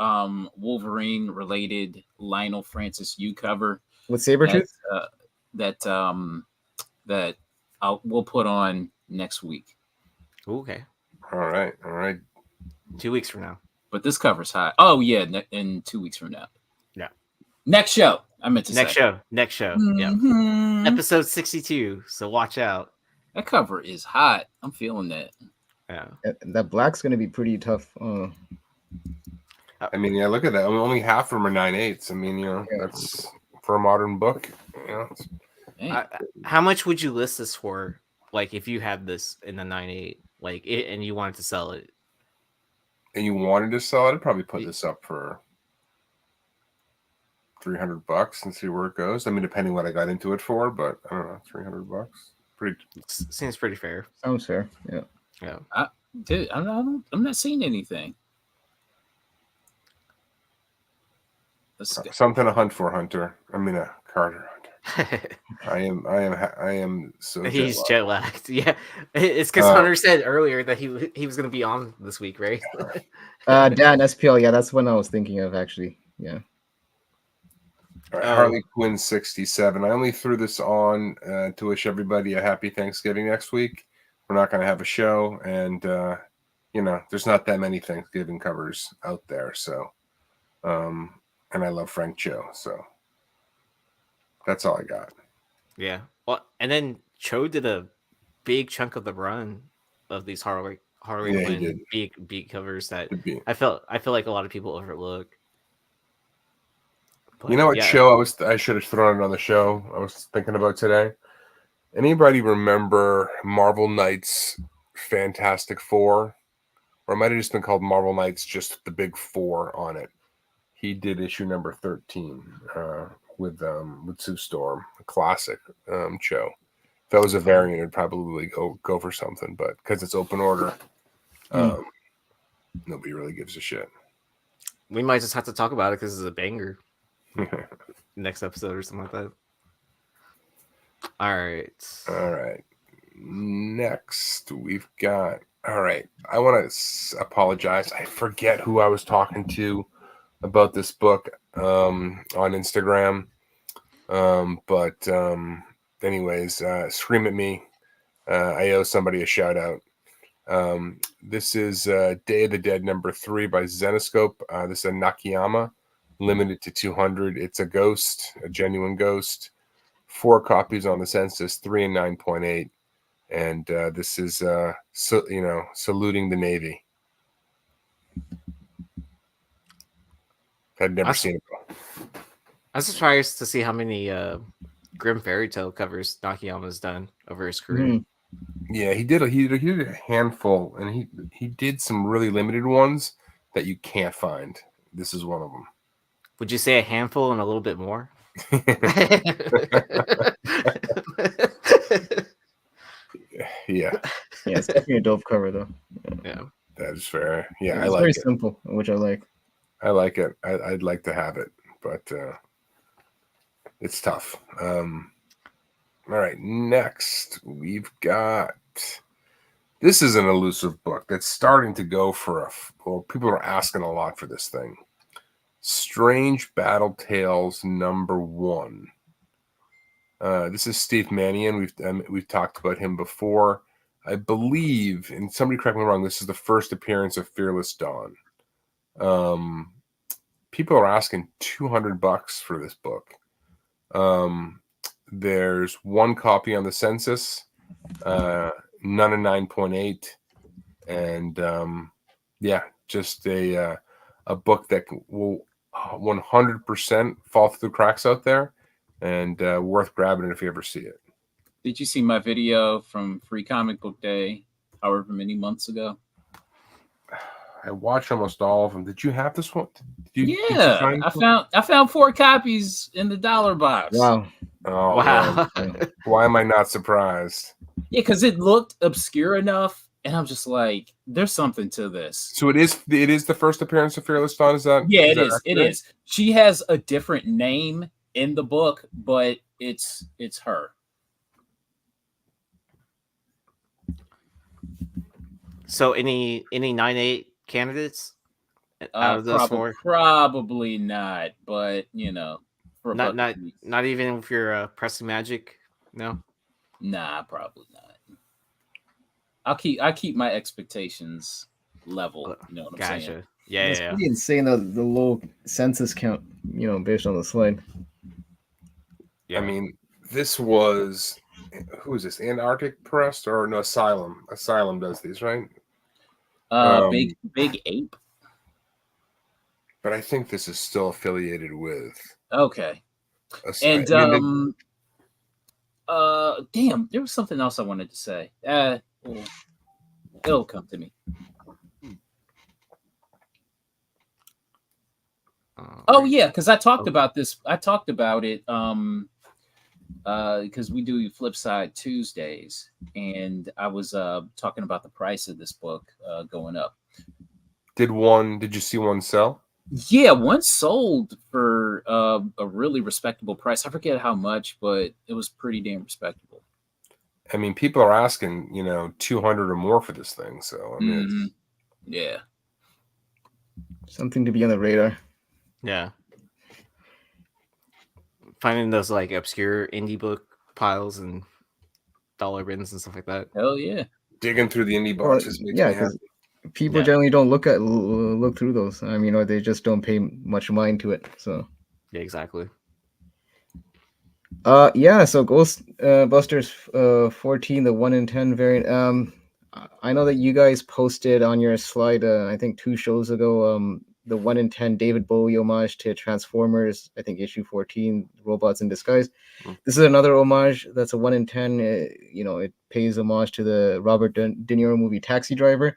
Wolverine related Lionel Francis U cover with Sabretooth that we'll put on next week. Okay. All right. 2 weeks from now. But this cover's hot. Oh yeah, in 2 weeks from now. Yeah. Next show. I meant to next say. Next show. Mm-hmm. Yeah. Episode 62. So watch out. That cover is hot. I'm feeling that. Yeah. That black's gonna be pretty tough. I mean, yeah, look at that. I mean, only half of them are 9/8. I mean, that's for a modern book. How much would you list this for? Like, if you had this in the 9/8, like, and you wanted to sell it, and you wanted to sell it, I'd probably put this up for $300 and see where it goes. I mean, depending what I got into it for, but I don't know, $300. Seems pretty fair. Sounds fair. Yeah. Yeah. Dude, I'm not seeing anything. Let's go. Something to hunt for, Hunter. I mean, Carter Hunter. I am so He's jet jet lagged. Yeah, it's because Hunter said earlier that he was going to be on this week, right? Dan SPL. Yeah, that's what I was thinking of actually. Yeah. All right, Harley Quinn 67. I only threw this on to wish everybody a happy Thanksgiving next week. We're not going to have a show, and there's not that many Thanksgiving covers out there. So, and I love Frank Cho, so that's all I got. Yeah. Well, and then Cho did a big chunk of the run of these Harley Quinn big covers that I feel like a lot of people overlook. But, you know what show I should have thrown it on the show I was thinking about today? Anybody remember Marvel Knights Fantastic Four? Or it might have just been called Marvel Knights, just the big four on it. He did issue number 13 with Sue Storm, a classic show. If that was a variant, it'd probably go for something, but because it's open order, nobody really gives a shit. We might just have to talk about it because it's a banger. Next episode or something like that. All right. Next, we've got. All right. I want to apologize. I forget who I was talking to about this book on Instagram. But anyways, scream at me. I owe somebody a shout out. This is Day of the Dead number 3 by Zenoscope. This is a Nakayama, limited to 200. It's a ghost, a genuine ghost. 4 copies on the census, 3 and 9.8. And this is, saluting the Navy. I'd never seen it. I'm surprised to see how many Grim Fairy Tale covers Nakayama's done over his career. Mm-hmm. Yeah, he did a handful, and he did some really limited ones that you can't find. This is one of them. Would you say a handful and a little bit more? Yeah, it's definitely a dope cover though. Yeah, that is fair. Yeah, it's very simple, which I like. I like it. I'd like to have it, but it's tough. All right, next we've got. This is an elusive book that's starting to go for people are asking a lot for this thing. Strange Battle Tales number 1. This is Steve Mannion. We've talked about him before. I believe, and somebody correct me wrong, this is the first appearance of Fearless Dawn. People are asking $200 for this book. There's 1 copy on the census, none in 9.8, and just a book that will 100% fall through the cracks out there, and worth grabbing if you ever see it. Did you see my video from Free Comic Book Day, however many months ago? I watched almost all of them. Did you have this one? I found 4 copies in the dollar box. Wow. Oh, wow. Why am I not surprised? Yeah, because it looked obscure enough. And I'm just like, there's something to this. So it is the first appearance of Fearless Dawn, is that? Yeah, it is. It is. She has a different name in the book, but it's her. So any 9.8 candidates out of those 4? Probably not, but not even if you're pressing magic. No. Nah, probably not. I keep my expectations level. You know what I'm saying? Yeah, it's pretty insane the low census count. Based on the slide. Yeah. I mean, this was who is this? Antarctic Press or no Asylum? Asylum does these, right? Big Ape. But I think this is still affiliated with. Okay. And damn, there was something else I wanted to say. It'll come to me. Oh yeah, because I talked about this. I talked about it because we do Flip Side Tuesdays, and I was talking about the price of this book going up. Did you see one sell? Yeah, one sold for a really respectable price. I forget how much, but it was pretty damn respectable. I mean, people are asking, you know, 200 or more for this thing. So I mean, yeah, Something to be on the radar. Yeah. Finding those like obscure indie book piles and dollar bins and stuff like that. hell yeah. digging through the indie Well, boxes makes yeah, me happy. because people Yeah. generally don't look through those. I mean, or they just don't pay much mind to it. So Yeah, exactly. yeah. So Ghost Busters 14, the 1 in 10 variant. I know that you guys posted on your slide. I think 2 shows ago. The 1 in 10 David Bowie homage to Transformers. I think issue 14, Robots in Disguise. This is another homage. That's a 1 in 10. You know, it pays homage to the Robert De Niro movie Taxi Driver.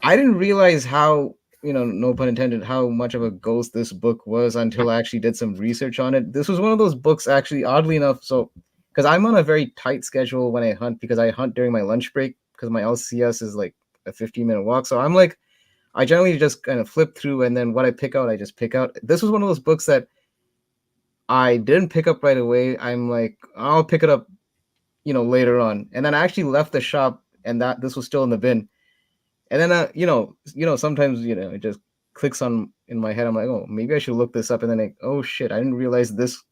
I didn't realize how, you know, no pun intended, how much of a ghost this book was until I actually did some research on it. This was one of those books, actually, oddly enough. So, because I'm on a very tight schedule when I hunt, because I hunt during my lunch break, because my LCS is like a 15-minute walk. So I'm like, I generally just kind of flip through, and then what I pick out, I just pick out. This was one of those books that I didn't pick up right away. I'm like, I'll pick it up, you know, later on. And then I actually left the shop, and that this was still in the bin. And then you know, sometimes, you know, it just clicks on in my head. I'm like, oh, maybe I should look this up. And then oh shit, I didn't realize this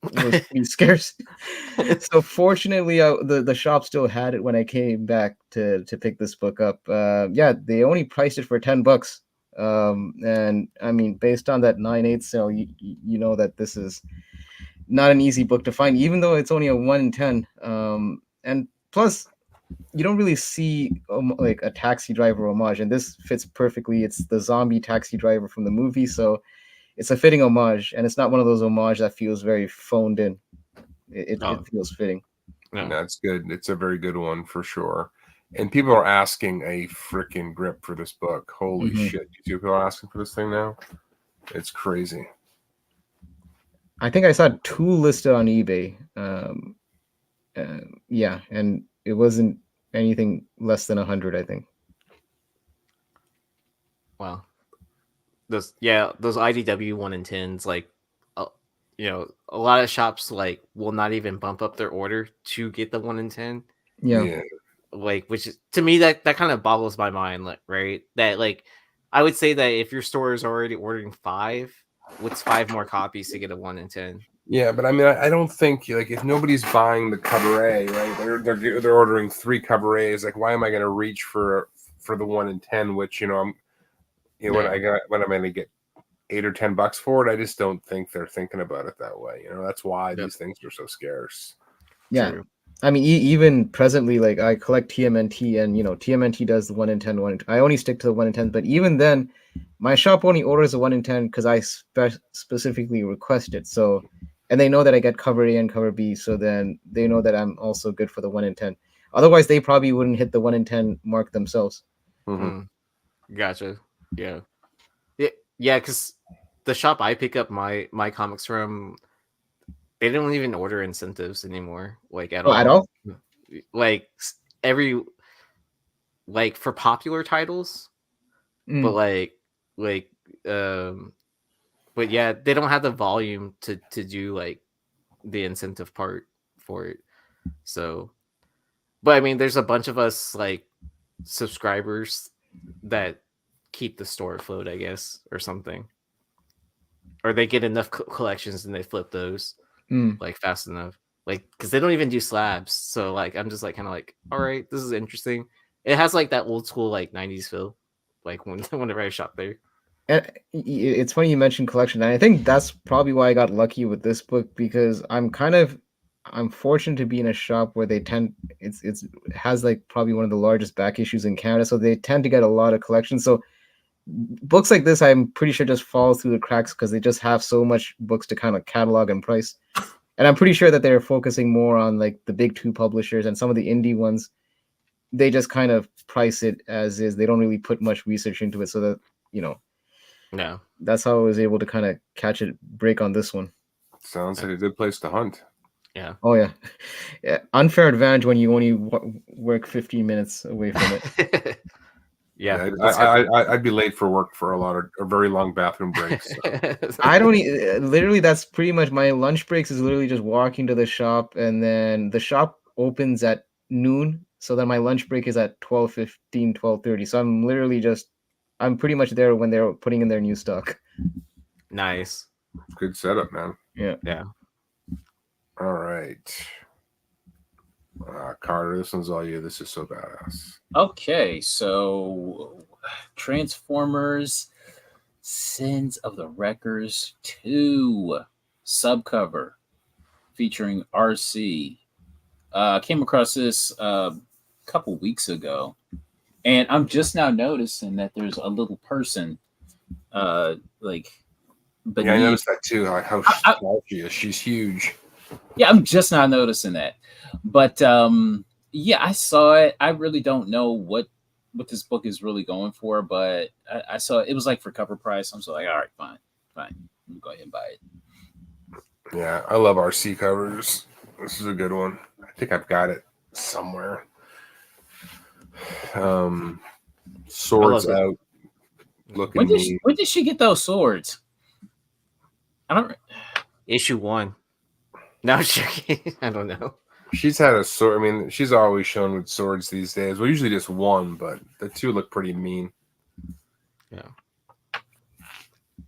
was pretty scarce. So fortunately, the shop still had it when I came back to pick this book up. Yeah, they only priced it for $10. And I mean, based on that 9/8 sale, you know that this is not an easy book to find, even though it's only a 1 in 10. And plus, you don't really see like a taxi driver homage, and this fits perfectly. It's the zombie taxi driver from the movie, so it's a fitting homage, and it's not one of those homage that feels very phoned in. It feels fitting. No. That's good. It's a very good one for sure. And people are asking a freaking grip for this book. Holy shit! You see people are asking for this thing now? It's crazy. I think I saw 2 listed on eBay. Yeah, and it wasn't anything less than 100, I think. Wow. Those IDW 1 in 10s, like, you know, a lot of shops like will not even bump up their order to get the 1 in 10. Yeah. Like, which is, to me, that kind of boggles my mind, like, right? That, like, I would say that if your store is already ordering 5, what's 5 more copies to get a 1 in 10? Yeah, but I mean, I don't think, like, if nobody's buying the cabaret, right? They're ordering 3 cabarets. Like, why am I going to reach for the 1 in 10? Which, you know, when I'm going to get $8 or $10 for it, I just don't think they're thinking about it that way. You know, that's why these things are so scarce. Yeah. True. I mean, even presently, like, I collect TMNT, and, you know, TMNT does the 1 in 10 one. I only stick to the 1 in 10, but even then, my shop only orders a 1 in 10 because I specifically request it. So, and they know that I get cover A and cover B, so then they know that I'm also good for the 1 in 10. Otherwise, they probably wouldn't hit the 1 in 10 mark themselves. Gotcha. Yeah. Yeah, because the shop I pick up my comics from, they don't even order incentives anymore, like, at all. At all? Like, like for popular titles, but but yeah, they don't have the volume to do like the incentive part for it. So, but I mean, there's a bunch of us like subscribers that keep the store afloat, I guess, or something, or they get enough collections and they flip those like fast enough, like, because they don't even do slabs. So like, I'm just like kind of like, all right, this is interesting. It has like that old school like 90s feel, like whenever I shop there. And it's funny you mentioned collection, and I think that's probably why I got lucky with this book, because I'm fortunate to be in a shop where they tend it has like probably one of the largest back issues in Canada, so they tend to get a lot of collections. So books like this, I'm pretty sure, just fall through the cracks because they just have so much books to kind of catalog and price. And I'm pretty sure that they're focusing more on like the big 2 publishers, and some of the indie ones, they just kind of price it as is. They don't really put much research into it, so that, you know. No. That's how I was able to kind of catch a break on this one. Sounds like a good place to hunt. Yeah. Oh yeah. Yeah, unfair advantage when you only work 15 minutes away from it. Yeah. I'd be late for work for a very long bathroom breaks. So. I don't literally. That's pretty much my lunch breaks. Is literally just walking to the shop, and then the shop opens at noon. So then my lunch break is at 12:15, 12:30. So I'm pretty much there when they're putting in their new stock. Nice. Good setup, man. Yeah. Yeah. All right. Carter, this one's all you. This is so badass. Okay, so Transformers Sins of the Wreckers 2 subcover featuring RC. Came across this a couple weeks ago, and I'm just now noticing that there's a little person like beneath. Yeah, I noticed that too. How small she is. She's huge. Yeah, I'm just not noticing that. But yeah, I saw it. I really don't know what this book is really going for, but I saw it was like for cover price. I'm so like, all right, fine. I'm go ahead and buy it. Yeah, I love RC covers. This is a good one. I think I've got it somewhere. Swords out. Looking when did she get those swords? I don't. Issue 1. No, I don't know. She's had a sword. I mean, she's always shown with swords these days. Well, usually just one, but the two look pretty mean. Yeah.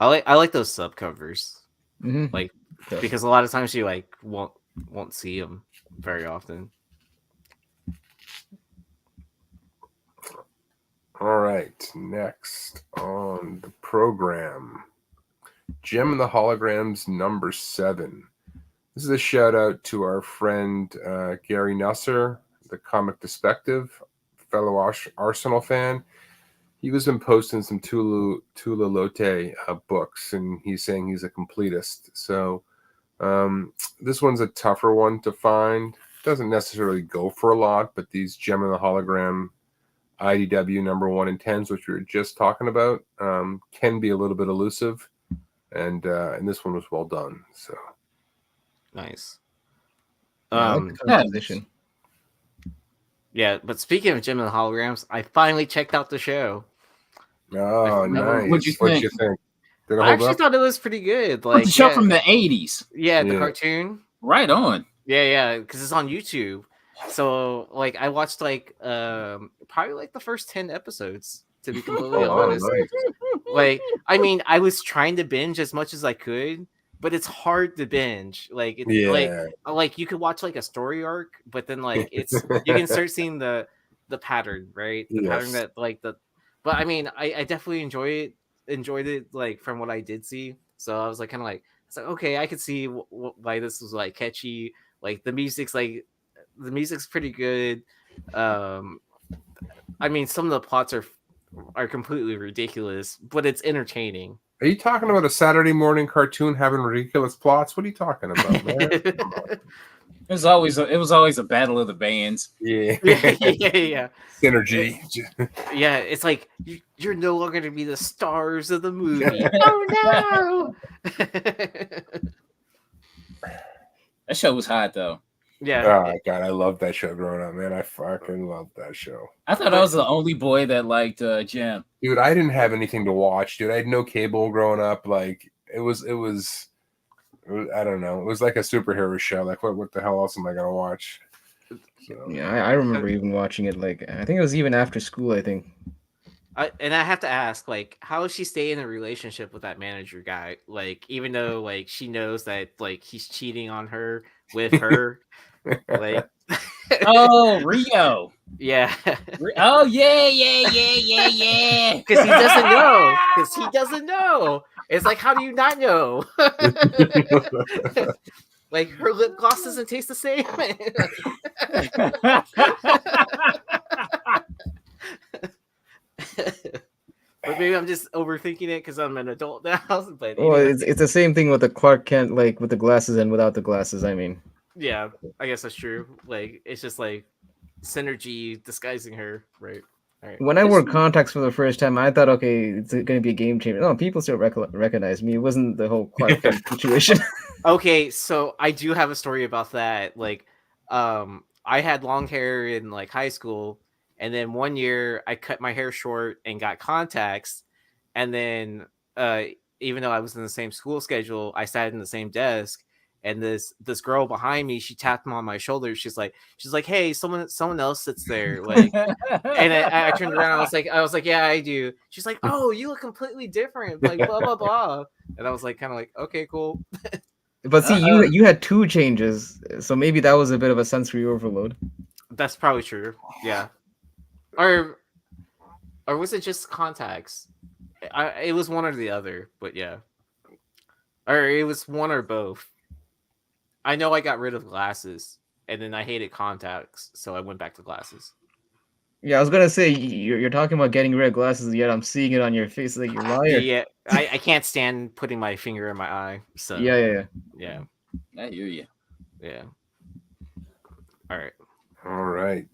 I like those subcovers. Mm-hmm. Like because a lot of times you like won't see them very often. All right, next on the program, Gem and the Holograms number 7. This is a shout out to our friend Gary Nusser, the comic Despective, fellow Arsenal fan. He was been posting some Tula Lote books, and he's saying he's a completist. So this one's a tougher one to find. Doesn't necessarily go for a lot, but these Gem and the Hologram IDW number 1 and 10s, which we were just talking about, can be a little bit elusive, and this one was well done. So. Nice. I like the composition. Yeah, but speaking of Gem and the Holograms, I finally checked out the show. Oh, nice. What'd you think? Did it I hold actually up? thought it was pretty good. Like the show from the 80s. Yeah, the cartoon. Right on. Yeah, because it's on YouTube. So like I watched like probably like the first 10 episodes, to be completely honest. Nice. Like, I mean, I was trying to binge as much as I could, but it's hard to binge. Like, it's like you could watch like a story arc, but then like it's you can start seeing the pattern, right? The pattern that like the. But I mean, I definitely enjoyed it like from what I did see. So I was like kind of like it's like okay, I could see why this was like catchy. Like the music's pretty good. I mean, some of the plots are completely ridiculous, but it's entertaining. Are you talking about a Saturday morning cartoon having ridiculous plots? What are you talking about, man? It was always a battle of the bands. Yeah. Yeah. Synergy. Yeah, it's like you're no longer going to be the stars of the movie. Oh no! That show was hot though. Yeah. Oh God, I loved that show growing up, man. I fucking loved that show. I thought I was the only boy that liked Gem. Dude, I didn't have anything to watch, dude. I had no cable growing up. Like it was I don't know. It was like a superhero show. Like what the hell else am I gonna watch? So. Yeah, I remember even watching it. Like I think it was even after school. I think. And I have to ask, like, how does she stay in a relationship with that manager guy? Like, even though like she knows that like he's cheating on her with her, like. Oh, Rio. Yeah. Oh yeah. Because he doesn't know. It's like, how do you not know? Like her lip gloss doesn't taste the same. But maybe I'm just overthinking it because I'm an adult now. But well, it's the same thing with the Clark Kent, like with the glasses and without the glasses. I mean, yeah, I guess that's true. Like it's just like synergy disguising her, right? All right. When I wore contacts for the first time, I thought, okay, it's going to be a game changer. No, people still recognize me. It wasn't the whole Clark Kent situation. Okay, so I do have a story about that. Like, I had long hair in like high school, and then one year I cut my hair short and got contacts, and then even though I was in the same school schedule, I sat in the same desk, and this girl behind me, she tapped me on my shoulder. She's like, hey, someone else sits there, like. And I turned around. I was like, yeah, I do. She's like, oh, you look completely different. Like blah blah blah. And I was like, kind of like, okay, cool. But see, you had 2 changes, so maybe that was a bit of a sensory overload. That's probably true. Yeah. Or was it just contacts? It was one or the other, but yeah. Or it was one or both. I know I got rid of glasses, and then I hated contacts, so I went back to glasses. Yeah, I was gonna say you're talking about getting rid of glasses, yet I'm seeing it on your face like you're liar. Yeah, I can't stand putting my finger in my eye. So Yeah. I hear you. Yeah. All right.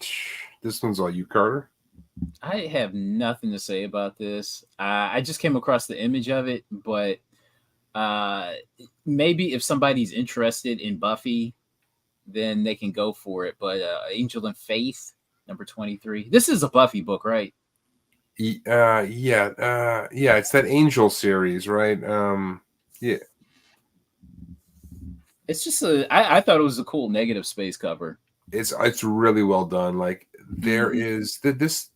This one's all you, Carter. I have nothing to say about this. I just came across the image of it, but maybe if somebody's interested in Buffy, then they can go for it. But Angel and Faith, number 23. This is a Buffy book, right? Yeah. It's that Angel series, right? Yeah. It's just I thought it was a cool negative space cover. It's really well done. Like there is this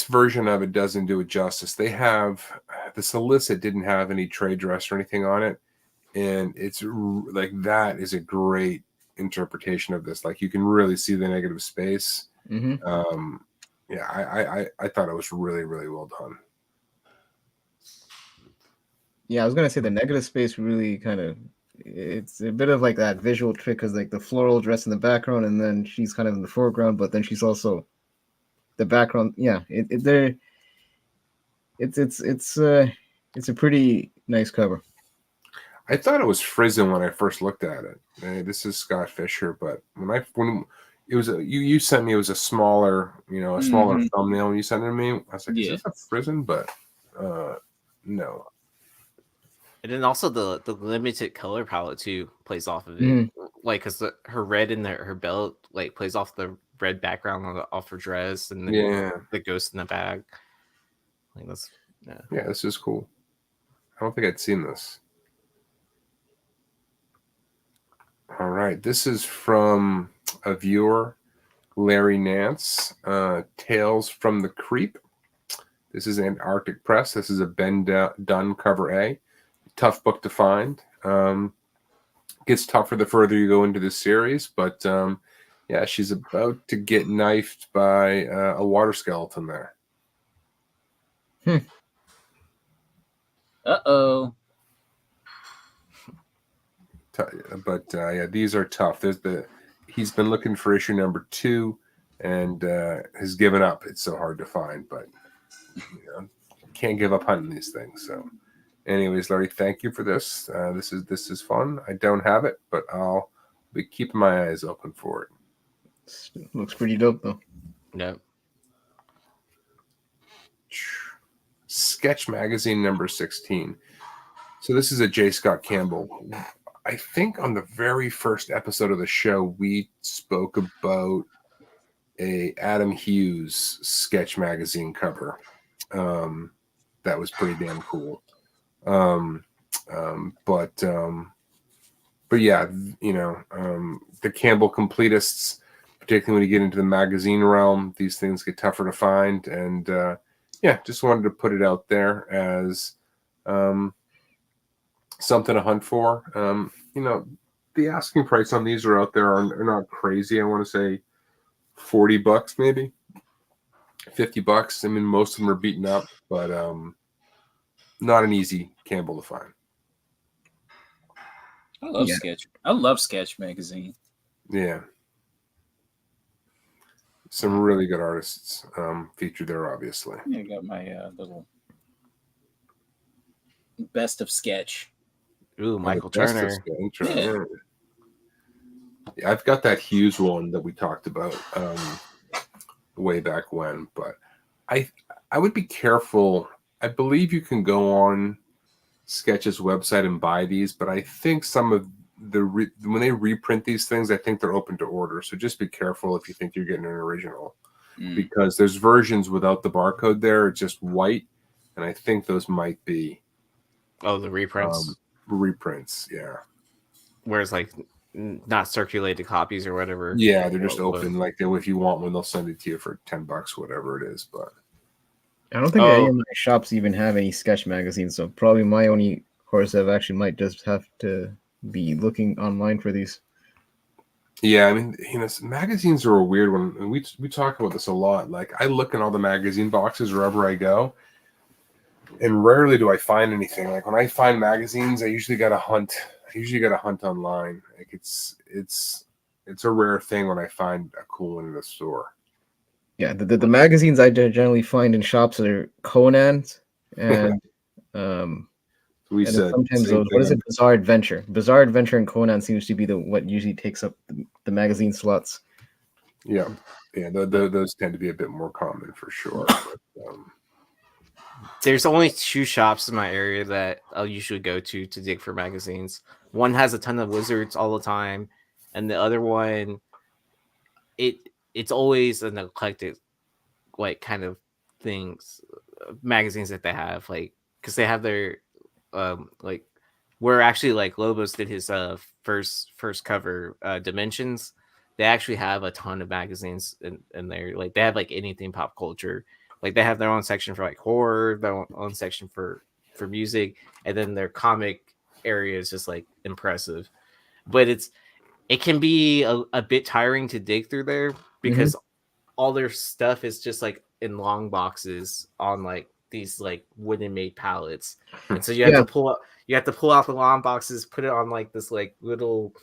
version of it doesn't do it justice. They have the solicit didn't have any trade dress or anything on it, and it's like that is a great interpretation of this. Like you can really see the negative space. Mm-hmm. I thought it was really, really well done. Yeah, I was gonna say the negative space really kind of, it's a bit of like that visual trick, because like the floral dress in the background, and then she's kind of in the foreground, but then she's also the background. Yeah, it's a pretty nice cover. I thought it was Frizen when I first looked at it. This is Scott Fisher, but when it was you sent me, it was a smaller thumbnail when you sent it to me. I was like, is this a Frizen? But no. And then also the limited color palette too plays off of it, like because her red in her belt like plays off the red background off her dress, and then the ghost in the bag. Like that's this is cool. I don't think I'd seen this. All right, this is from a viewer, Larry Nance. Tales from the Creep. This is Antarctic Press. This is a Ben Dunn cover A. Tough book to find. Gets tougher the further you go into the series, but she's about to get knifed by a water skeleton there. Uh-oh. But these are tough. He's been looking for issue number 2 and has given up. It's so hard to find, but can't give up hunting these things. So anyways, Larry, thank you for this. This is fun. I don't have it, but I'll be keeping my eyes open for it. Looks pretty dope though. No. Sketch Magazine number 16. So this is a J. Scott Campbell. I think on the very first episode of the show, we spoke about a Adam Hughes Sketch Magazine cover. That was pretty damn cool. But yeah, the Campbell completists, particularly when you get into the magazine realm, these things get tougher to find. And just wanted to put it out there as something to hunt for. The asking price on these are out there are not crazy. I want to say $40 maybe, $50. I mean, most of them are beaten up, but not an easy Campbell to find. I love Sketch. I love Sketch Magazine. Yeah. Some really good artists featured there, obviously. Yeah, I got my little best of Sketch. Ooh, Michael Turner. Yeah, I've got that Hughes one that we talked about. way back when. But I would be careful. I believe you can go on Sketch's website and buy these, but I think some of when they reprint these things, I think they're open to order. So just be careful if you think you're getting an original, because there's versions without the barcode there. It's just white, and I think those might be the reprints. Reprints, yeah. Whereas like not circulated copies or whatever. Yeah, they're just open. Like if you want one, they'll send it to you for $10, whatever it is. But I don't think any of my shops even have any Sketch magazines, so probably my only course of action might just have to be looking online for these. Yeah, I mean, magazines are a weird one. And we talk about this a lot. Like, I look in all the magazine boxes wherever I go, and rarely do I find anything. Like, when I find magazines, I usually got to hunt. Online. Like, it's a rare thing when I find a cool one in the store. Yeah, the magazines I generally find in shops are Conan's and we said sometimes those. What is it? Bizarre Adventure. Bizarre Adventure and Conan seems to be what usually takes up the magazine slots. Yeah, those tend to be a bit more common for sure. But, there's only 2 shops in my area that I'll usually go to dig for magazines. One has a ton of Wizards all the time, and the other one, it's always an eclectic, like, kind of things, magazines that they have, like, because they have their like, where actually like Lobos did his first cover, Dimensions. They actually have a ton of magazines in there. Like, they have like anything pop culture. Like, they have their own section for like horror, their own section for music, and then their comic area is just like impressive. But it can be a bit tiring to dig through there, because all their stuff is just like in long boxes on like these like wooden made pallets, and so you have to pull out the long boxes, put it on like this like little,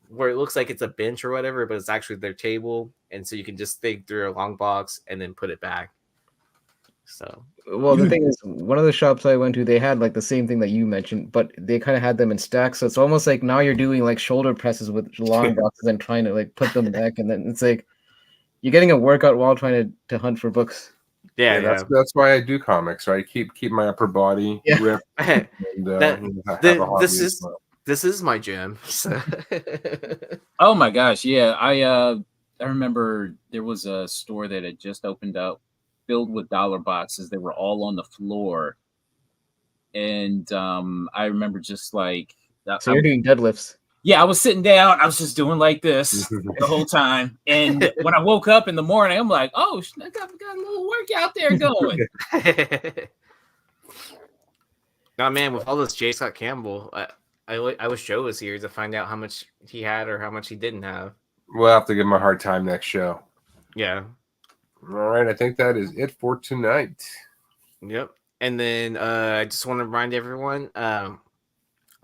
where it looks like it's a bench or whatever, but it's actually their table, and so you can just dig through a long box and then put it back. So, well, the thing is, one of the shops I went to, they had like the same thing that you mentioned, but they kind of had them in stacks. So it's almost like now you're doing like shoulder presses with long boxes and trying to like put them back, and then it's like you're getting a workout while trying to hunt for books. Yeah. That's why I do comics, right? Keep my upper body ripped. And, this is my gym. So. Oh my gosh, yeah. I remember there was a store that had just opened up, filled with dollar boxes. They were all on the floor, and I remember just like so you're doing deadlifts. Yeah, I was sitting down. I was just doing like this the whole time. And when I woke up in the morning, I'm like, oh, I got a little workout there going. Nah, man, with all this J. Scott Campbell, I wish Joe was here to find out how much he had or how much he didn't have. We'll have to give him a hard time next show. Yeah. All right, I think that is it for tonight. Yep. And then I just want to remind everyone,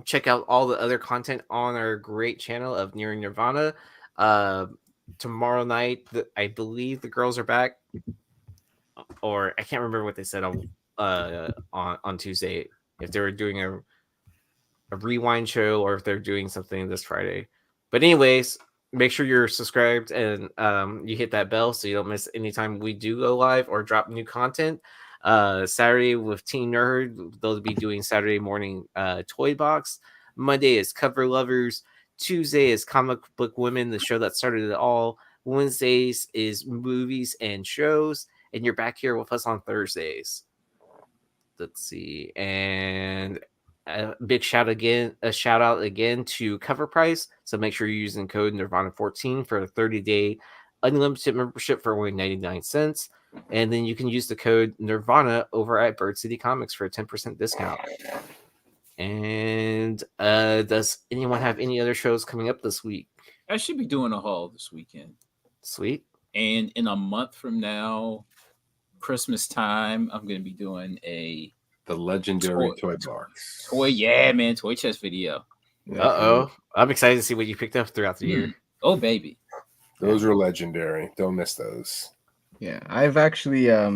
check out all the other content on our great channel of Nearing Nerdvana. Tomorrow night, I believe the girls are back, or I can't remember what they said on Tuesday, if they were doing a rewind show or if they're doing something this Friday. But anyways, make sure you're subscribed and you hit that bell so you don't miss any time we do go live or drop new content. Saturday with Team Nerd, they'll be doing Saturday morning toy box. Monday is Cover Lovers. Tuesday is Comic Book Women, the show that started it all. Wednesdays is movies and shows, and you're back here with us on Thursdays. Let's see, and a big shout out again to Cover Price. So make sure you're using code Nirvana14 for a 30-day unlimited membership for only 99 cents. And then you can use the code Nirvana over at Bird City Comics for a 10% discount. And does anyone have any other shows coming up this week? I should be doing a haul this weekend. Sweet. And in a month from now, Christmas time, I'm going to be doing the legendary toy box. Toy chest video. Uh-oh. I'm excited to see what you picked up throughout the year. Oh, baby. Those are legendary. Don't miss those. Yeah, I've actually, I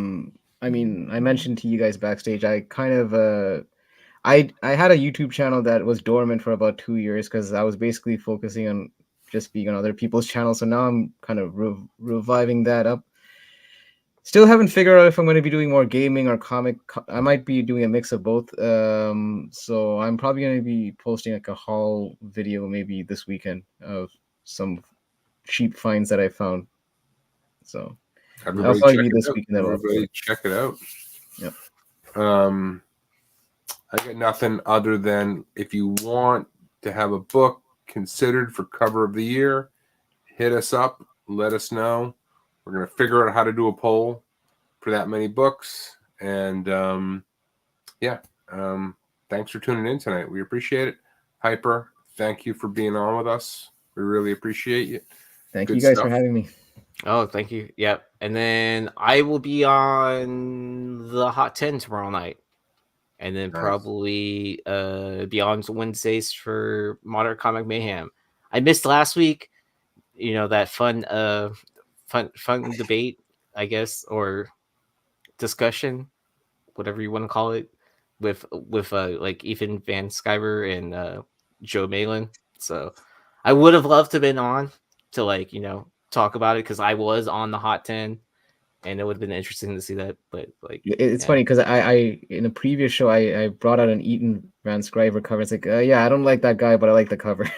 mentioned to you guys backstage, I kind of, I had a YouTube channel that was dormant for about 2 years because I was basically focusing on just being on other people's channels. So now I'm kind of reviving that up. Still haven't figured out if I'm going to be doing more gaming or comic. I might be doing a mix of both. So I'm probably going to be posting like a haul video maybe this weekend of some cheap finds that I found. So Everybody I'll probably check be it this out. weekend. That Everybody check it out. Yep. I got nothing other than if you want to have a book considered for cover of the year, hit us up. Let us know. We're going to figure out how to do a poll for that many books. And thanks for tuning in tonight. We appreciate it. Hyper, thank you for being on with us. We really appreciate you. Thank Good you guys stuff. for having me. Oh, thank you. Yep. And then I will be on the Hot 10 tomorrow night. And then Nice. probably be on Wednesdays for Modern Comic Mayhem. I missed last week, that fun debate, I guess, or discussion, whatever you want to call it, with like Ethan Van Sciver and Joe Malin. So I would have loved to have been on to talk about it because I was on the Hot 10, and it would have been interesting to see that. But It's funny because I in a previous show I brought out an Ethan Van Sciver cover. It's like, yeah, I don't like that guy, but I like the cover.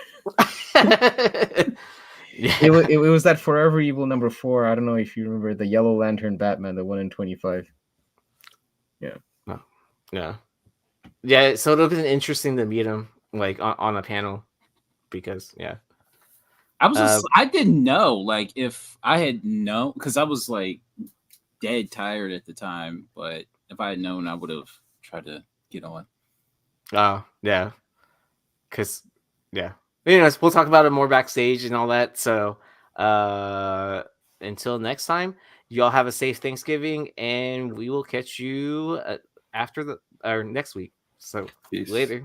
Yeah. It was that Forever Evil #4. I don't know if you remember the Yellow Lantern Batman, the 1 in 25. Yeah. Yeah. So it would have been interesting to meet him like on a panel because I didn't know like if I had known because I was like dead tired at the time, but if I had known, I would have tried to get on. Oh yeah, because anyways, we'll talk about it more backstage and all that. So until next time, y'all have a safe Thanksgiving, and we will catch you after or next week. So Peace. later.